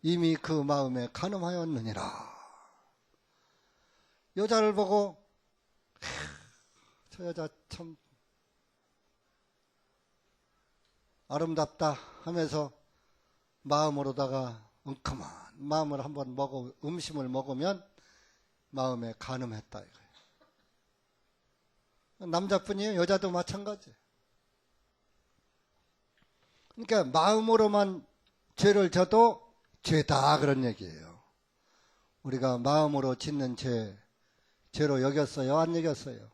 이미 그 마음에 간음하였느니라. 여자를 보고 저 여자 참 아름답다 하면서 마음으로다가 웅큼한 마음을 한번 음식을 먹으면 마음에 간음했다 이거예요. 남자뿐이에요. 여자도 마찬가지. 그러니까 마음으로만 죄를 져도 죄다 그런 얘기예요. 우리가 마음으로 짓는 죄로 여겼어요? 안 여겼어요?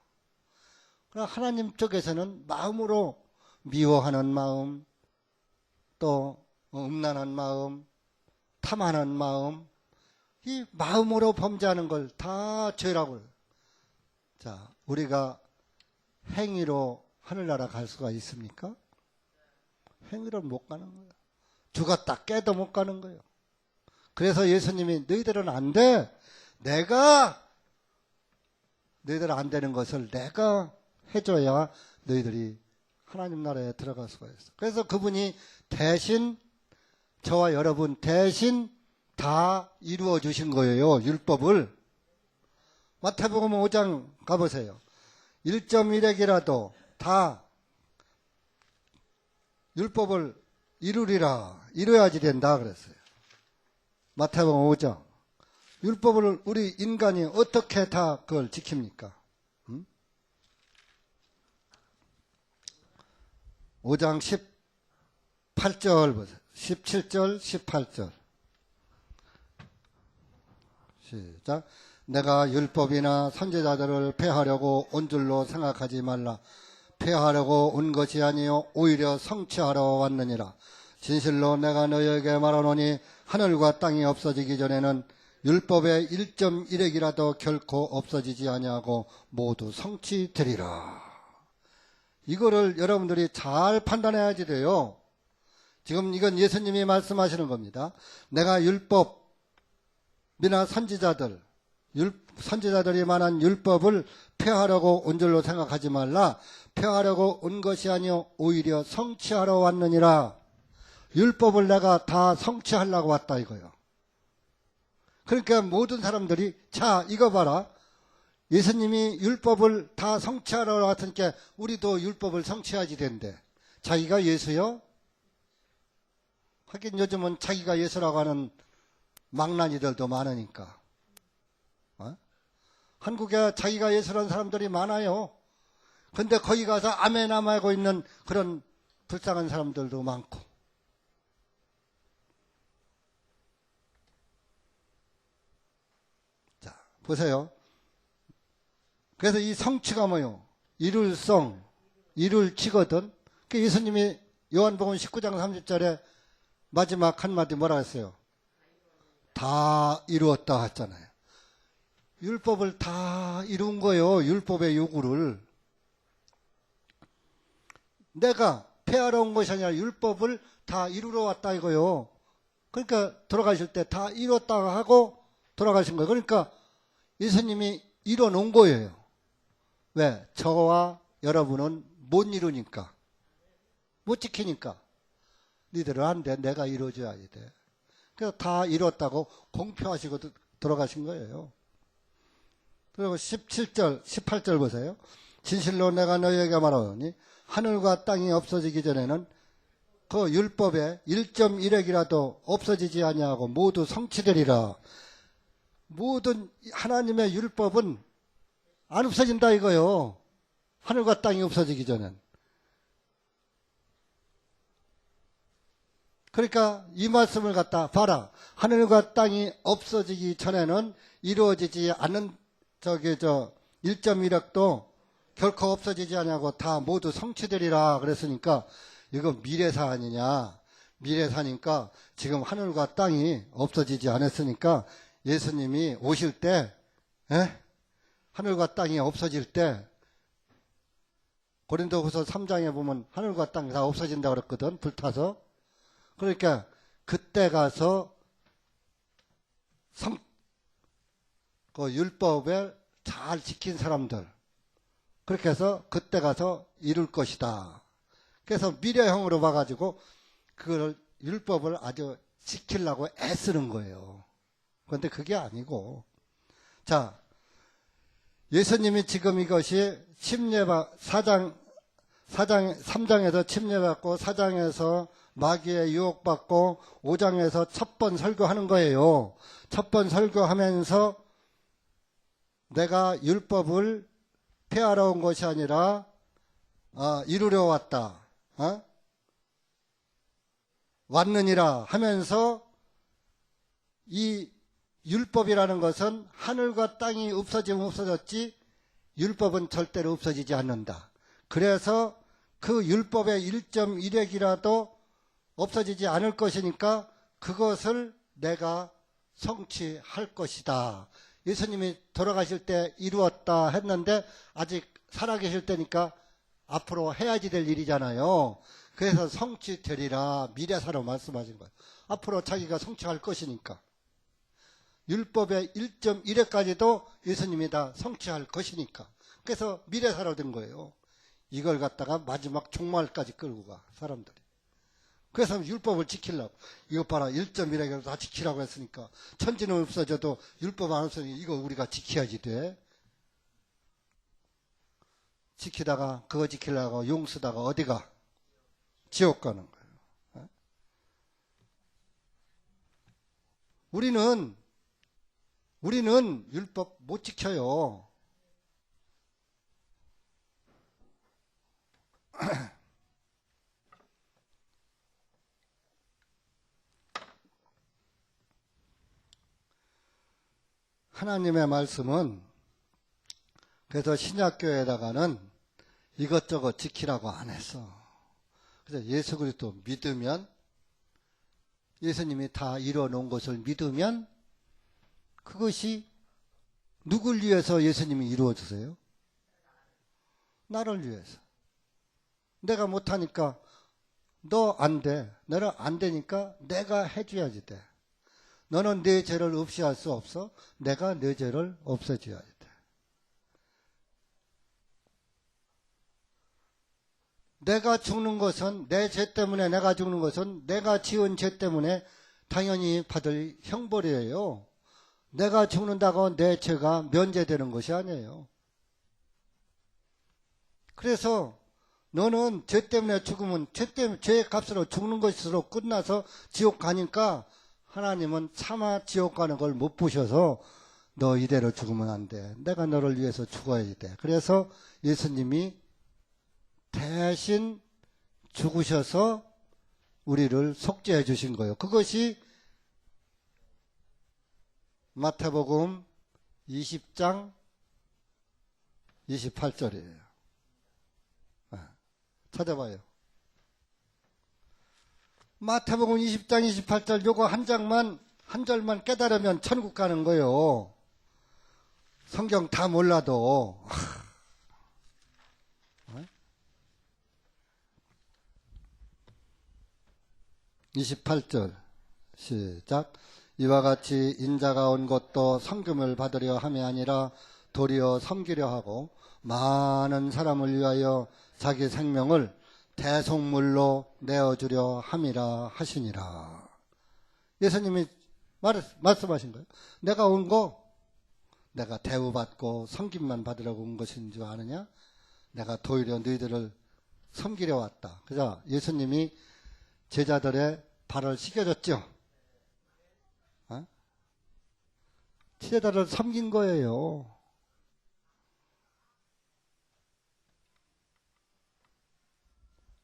그러나 하나님 쪽에서는 마음으로 미워하는 마음, 또 음란한 마음, 탐하는 마음, 이 마음으로 범죄하는 걸 다 죄라고 해요. 자, 우리가 행위로 하늘나라 갈 수가 있습니까? 행위로 못 가는 거예요. 죽었다 깨도 못 가는 거예요. 그래서 예수님이 너희들은 안 돼. 너희들 안 되는 것을 내가 해줘야 너희들이 하나님 나라에 들어갈 수가 있어. 그래서 그분이 대신 저와 여러분 대신 다 이루어 주신 거예요. 율법을. 마태복음 5장 가보세요. 1.1핵이라도 다 율법을 이루어야지 된다 그랬어요. 마태복음 5장. 율법을 우리 인간이 어떻게 다 그걸 지킵니까? 5장 18절 보세요. 17절, 18절. 시작. 내가 율법이나 선지자들을 폐하려고 온 줄로 생각하지 말라. 폐하려고 온 것이 아니요 오히려 성취하러 왔느니라. 진실로 내가 너희에게 말하노니 하늘과 땅이 없어지기 전에는 율법의 1.1핵이라도 결코 없어지지 아니하고 모두 성취되리라. 이거를 여러분들이 잘 판단해야지 돼요. 지금 이건 예수님이 말씀하시는 겁니다. 내가 율법이나 선지자들이 말한 율법을 폐하려고 온 줄로 생각하지 말라. 폐하려고 온 것이 아니요 오히려 성취하러 왔느니라. 율법을 내가 다 성취하려고 왔다 이거요. 그러니까 모든 사람들이 자 이거 봐라. 예수님이 율법을 다 성취하러 왔으니까 우리도 율법을 성취해야지 된대. 자기가 예수요? 하긴 요즘은 자기가 예수라고 하는 망나니들도 많으니까. 한국에 자기가 예수라는 사람들이 많아요. 근데 거기 가서 아멘 하고 있는 그런 불쌍한 사람들도 많고. 자, 보세요. 그래서 이 성취가 뭐요? 이룰성, 이룰치거든. 그 예수님이 요한복음 19장 30절에 마지막 한마디 뭐라 했어요? 다 이루었다 했잖아요. 율법을 다 이룬 거예요. 율법의 요구를. 내가 폐하러 온 것이 아니라 율법을 다 이루러 왔다 이거요. 그러니까 돌아가실 때 다 이뤘다 하고 돌아가신 거예요. 그러니까 예수님이 이뤄 놓은 거예요. 왜? 저와 여러분은 못 이루니까. 못 지키니까. 니들은 안 돼. 내가 이루어줘야 돼. 그래서 다 이뤘다고 공표하시고 돌아가신 거예요. 그리고 17절, 18절 보세요. 진실로 내가 너희에게 말하노니 하늘과 땅이 없어지기 전에는 그 율법의 1.1핵이라도 없어지지 아니하고 모두 성취되리라. 모든 하나님의 율법은 안 없어진다 이거요. 하늘과 땅이 없어지기 전엔. 그러니까 이 말씀을 갖다 봐라. 하늘과 땅이 없어지기 전에는 이루어지지 않는 1.1핵도 결코 없어지지 않냐고 다 모두 성취되리라 그랬으니까 이거 미래사 아니냐. 미래사니까 지금 하늘과 땅이 없어지지 않았으니까 예수님이 오실 때 하늘과 땅이 없어질 때 고린도후서 3장에 보면 하늘과 땅이 다 없어진다고 그랬거든. 불타서. 그러니까 그때 가서 그 율법을 잘 지킨 사람들 그렇게 해서 그때 가서 이룰 것이다. 그래서 미래형으로 봐가지고 그걸 율법을 아주 지키려고 애쓰는 거예요. 그런데 그게 아니고 자 예수님이 지금 이것이 3장에서 침례받고 4장에서 마귀의 유혹받고 5장에서 첫 번 설교하는 거예요. 첫 번 설교하면서 내가 율법을 폐하러 온 것이 아니라 이루려 왔다. 왔느니라 하면서 이 율법이라는 것은 하늘과 땅이 없어지면 없어졌지 율법은 절대로 없어지지 않는다. 그래서 그 율법의 1.1핵이라도 없어지지 않을 것이니까 그것을 내가 성취할 것이다. 예수님이 돌아가실 때 이루었다 했는데 아직 살아계실 때니까 앞으로 해야지 될 일이잖아요. 그래서 성취되리라 미래사로 말씀하신 거예요. 앞으로 자기가 성취할 것이니까. 율법의 1.1회까지도 예수님이 다 성취할 것이니까. 그래서 미래사로 된 거예요. 이걸 갖다가 마지막 종말까지 끌고 가 사람들이. 그래서 율법을 지키려고. 이거 봐라 1.1회까지 다 지키라고 했으니까 천지는 없어져도 율법 안 없어지니까 이거 우리가 지켜야지 돼. 지키다가 그거 지키려고 용 쓰다가 어디가? 지옥 가는 거예요. 우리는 율법 못 지켜요. 하나님의 말씀은 그래서 신약교회에다가는 이것저것 지키라고 안 했어. 그래서 예수 그리스도 믿으면, 예수님이 다 이루어 놓은 것을 믿으면 그것이 누굴 위해서 예수님이 이루어주세요? 나를 위해서. 내가 못하니까 너 안 돼. 너는 안 되니까 내가 해줘야지 돼. 너는 내 죄를 없이 할 수 없어. 내가 내 죄를 없애줘야지 돼. 내가 죽는 것은, 내 죄 때문에 내가 죽는 것은 내가 지은 죄 때문에 당연히 받을 형벌이에요. 내가 죽는다고 내 죄가 면제되는 것이 아니에요. 그래서 너는 죄 때문에 죽으면 죄의 값으로 죽는 것으로 끝나서 지옥 가니까 하나님은 차마 지옥 가는 걸 못 보셔서 너 이대로 죽으면 안 돼. 내가 너를 위해서 죽어야 돼. 그래서 예수님이 대신 죽으셔서 우리를 속죄해 주신 거예요. 그것이 마태복음 20장 28절이에요. 찾아봐요. 마태복음 20장 28절 요거 한 절만 깨달으면 천국 가는 거예요. 성경 다 몰라도. 28절 시작. 이와 같이 인자가 온 것도 섬김을 받으려 함이 아니라 도리어 섬기려 하고 많은 사람을 위하여 자기 생명을 대속물로 내어주려 함이라 하시니라. 예수님이 말씀하신 거예요. 내가 온 거 내가 대우받고 섬김만 받으려고 온 것인 줄 아느냐? 내가 도리어 너희들을 섬기려 왔다. 그래서 예수님이 제자들의 발을 씻겨줬죠. 제자들을 섬긴 거예요.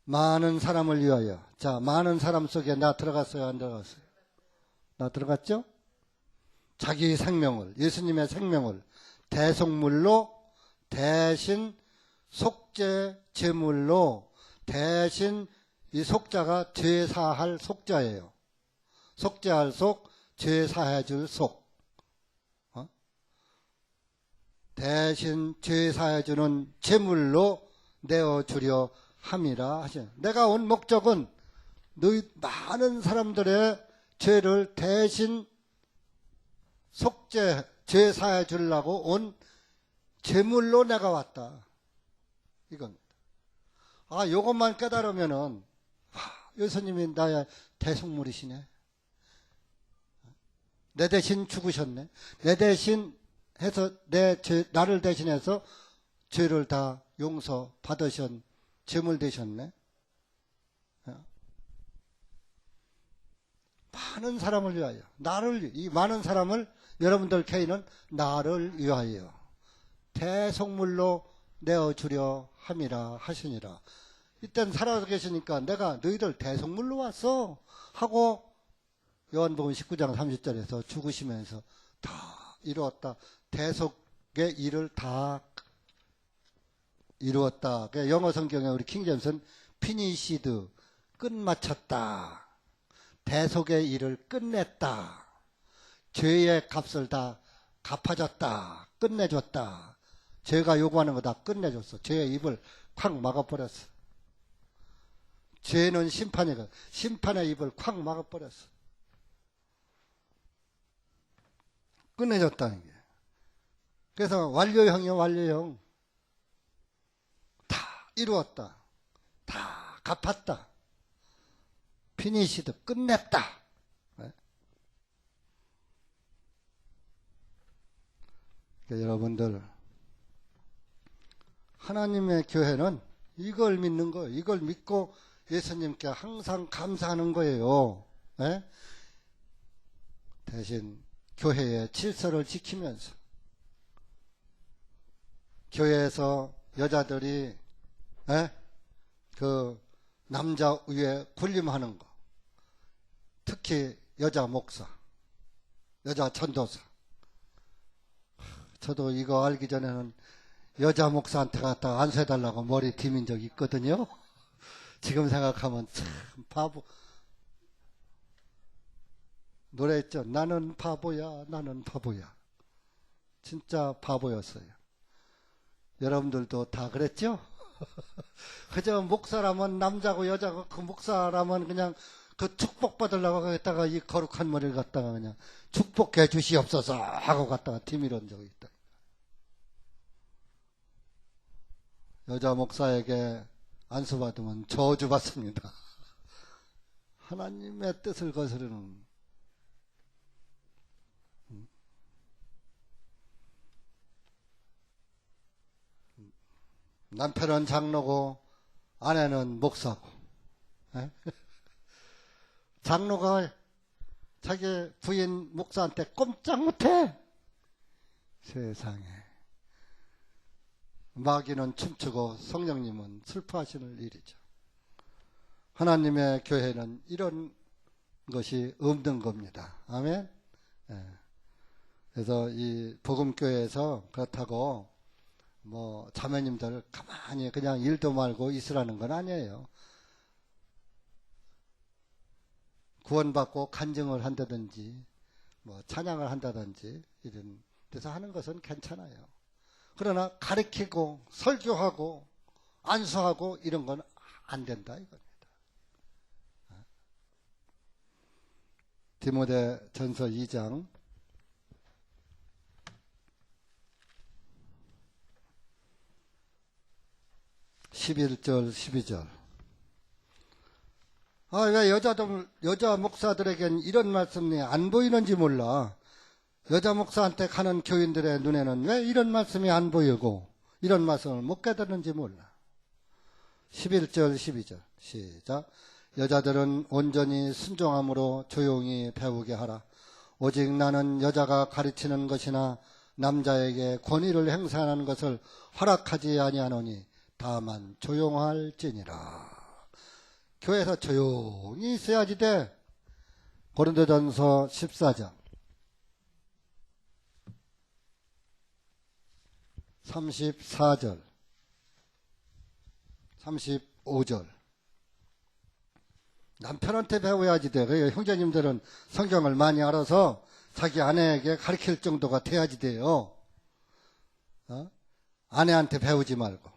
많은 사람을 위하여. 자, 많은 사람 속에 나 들어갔어요? 안 들어갔어요? 나 들어갔죠? 자기 생명을, 예수님의 생명을 대속물로, 대신 속죄 제물로, 대신 이 속자가 죄사할 속자예요. 속죄할 속, 죄사해 줄 속. 대신 죄사해 주는 제물로 내어주려 함이라 하시는. 내가 온 목적은 너희 많은 사람들의 죄를 대신 속죄, 죄사해 주려고 온 제물로 내가 왔다. 이겁니다. 요것만 깨달으면은, 예수님이 나의 대속물이시네. 내 대신 죽으셨네. 내 대신 해서 나를 대신해서 죄를 다 용서 받으신 제물 되셨네. 많은 사람을 위하여, 이 많은 사람을 여러분들 개인은 나를 위하여 대속물로 내어주려 함이라 하시니라. 이땐 살아서 계시니까 내가 너희들 대속물로 왔어 하고 요한복음 19장 30절에서 죽으시면서 다 이루었다. 대속의 일을 다 이루었다. 영어 성경에 우리 킹제임스는 피니시드, 끝마쳤다. 대속의 일을 끝냈다. 죄의 값을 다 갚아줬다. 끝내줬다. 죄가 요구하는 거 다 끝내줬어. 죄의 입을 콱 막아버렸어. 죄는 심판이고 심판의 입을 콱 막아버렸어. 끝내줬다는 게. 그래서 완료형이요, 완료형. 다 이루었다. 다 갚았다. 피니시드, 끝냈다. 네? 그러니까 여러분들, 하나님의 교회는 이걸 믿는 거예요. 이걸 믿고 예수님께 항상 감사하는 거예요. 네? 대신 교회의 질서를 지키면서 교회에서 여자들이 그 남자 위에 군림하는 거, 특히 여자 목사, 여자 전도사. 저도 이거 알기 전에는 여자 목사한테 갔다가 안수해달라고 머리 디민 적이 있거든요. 지금 생각하면 참 바보. 노래했죠. 나는 바보야, 나는 바보야. 진짜 바보였어요. 여러분들도 다 그랬죠? 그저 목사라면 남자고 여자고 그 목사라면 그냥 그 축복받으려고 거기다가 이 거룩한 머리를 갖다가 그냥 축복해 주시옵소서 하고 갔다가 뒤밀은 적이 있다. 여자 목사에게 안수받으면 저주받습니다. 하나님의 뜻을 거스르는. 남편은 장로고 아내는 목사고. 장로가 자기 부인 목사한테 꼼짝 못해. 세상에. 마귀는 춤추고 성령님은 슬퍼하시는 일이죠. 하나님의 교회는 이런 것이 없는 겁니다. 아멘. 그래서 이 복음교회에서 그렇다고 뭐 자매님들 가만히 그냥 일도 말고 있으라는 건 아니에요. 구원받고 간증을 한다든지 뭐 찬양을 한다든지 이런 데서 하는 것은 괜찮아요. 그러나 가르치고 설교하고 안수하고 이런 건 안 된다 이겁니다. 디모데 전서 2장 11절 12절. 왜 여자 목사들에겐 이런 말씀이 안 보이는지 몰라. 여자 목사한테 가는 교인들의 눈에는 왜 이런 말씀이 안 보이고 이런 말씀을 못 깨닫는지 몰라. 11절 12절 시작. 여자들은 온전히 순종함으로 조용히 배우게 하라. 오직 나는 여자가 가르치는 것이나 남자에게 권위를 행사하는 것을 허락하지 아니하노니 다만 조용할지니라. 교회에서 조용히 있어야지 돼. 고린도전서 14장 34절 35절. 남편한테 배워야지 돼. 그래요. 형제님들은 성경을 많이 알아서 자기 아내에게 가르칠 정도가 돼야지 돼요. 아내한테 배우지 말고.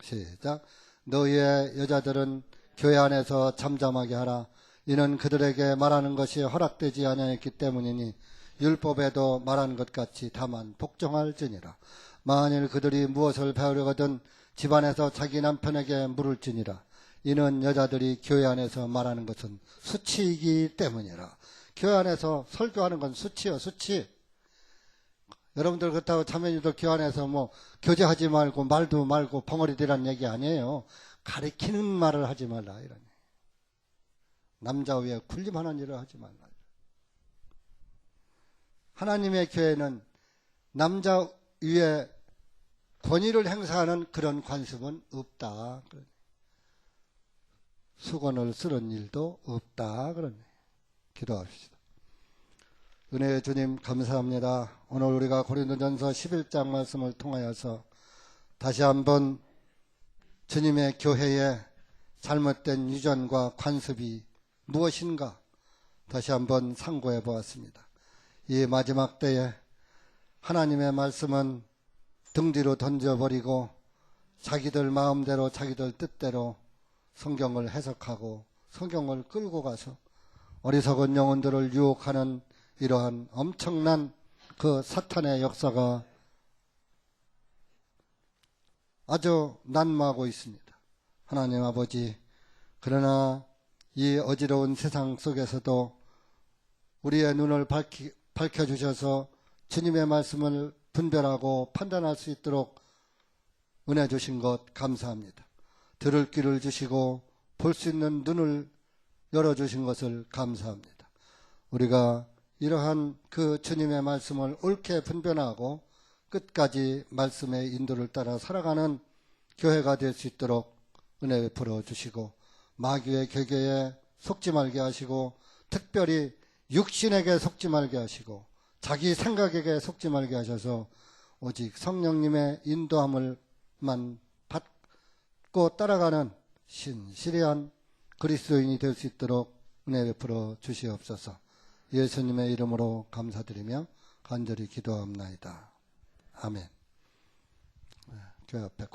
시작. 너희의 여자들은 교회 안에서 잠잠하게 하라. 이는 그들에게 말하는 것이 허락되지 아니하였기 때문이니 율법에도 말하는 것 같이 다만 복종할지니라. 만일 그들이 무엇을 배우려거든 집안에서 자기 남편에게 물을지니라. 이는 여자들이 교회 안에서 말하는 것은 수치이기 때문이라. 교회 안에서 설교하는 건 수치요, 수치. 여러분들 그렇다고 자매님들 교회 안에서 뭐 교제하지 말고 말도 말고 벙어리들이란 얘기 아니에요. 가리키는 말을 하지 말라 이런. 남자 위에 군림하는 일을 하지 말라. 하나님의 교회는 남자 위에 권위를 행사하는 그런 관습은 없다. 수건을 쓰는 일도 없다. 그러네. 기도합시다. 은혜의 주님 감사합니다. 오늘 우리가 고린도전서 11장 말씀을 통하여서 다시 한번 주님의 교회의 잘못된 유전과 관습이 무엇인가 다시 한번 상고해 보았습니다. 이 마지막 때에 하나님의 말씀은 등 뒤로 던져버리고 자기들 마음대로 자기들 뜻대로 성경을 해석하고 성경을 끌고 가서 어리석은 영혼들을 유혹하는 이러한 엄청난 그 사탄의 역사가 아주 난무하고 있습니다. 하나님 아버지, 그러나 이 어지러운 세상 속에서도 우리의 눈을 밝혀주셔서 주님의 말씀을 분별하고 판단할 수 있도록 은혜 주신 것 감사합니다. 들을 귀를 주시고 볼 수 있는 눈을 열어주신 것을 감사합니다. 우리가 이러한 그 주님의 말씀을 옳게 분별하고 끝까지 말씀의 인도를 따라 살아가는 교회가 될 수 있도록 은혜 베풀어 주시고, 마귀의 계계에 속지 말게 하시고, 특별히 육신에게 속지 말게 하시고, 자기 생각에게 속지 말게 하셔서 오직 성령님의 인도함을만 받고 따라가는 신실한 그리스도인이 될 수 있도록 은혜 베풀어 주시옵소서. 예수님의 이름으로 감사드리며 간절히 기도합나이다. 아멘. 교회 앞에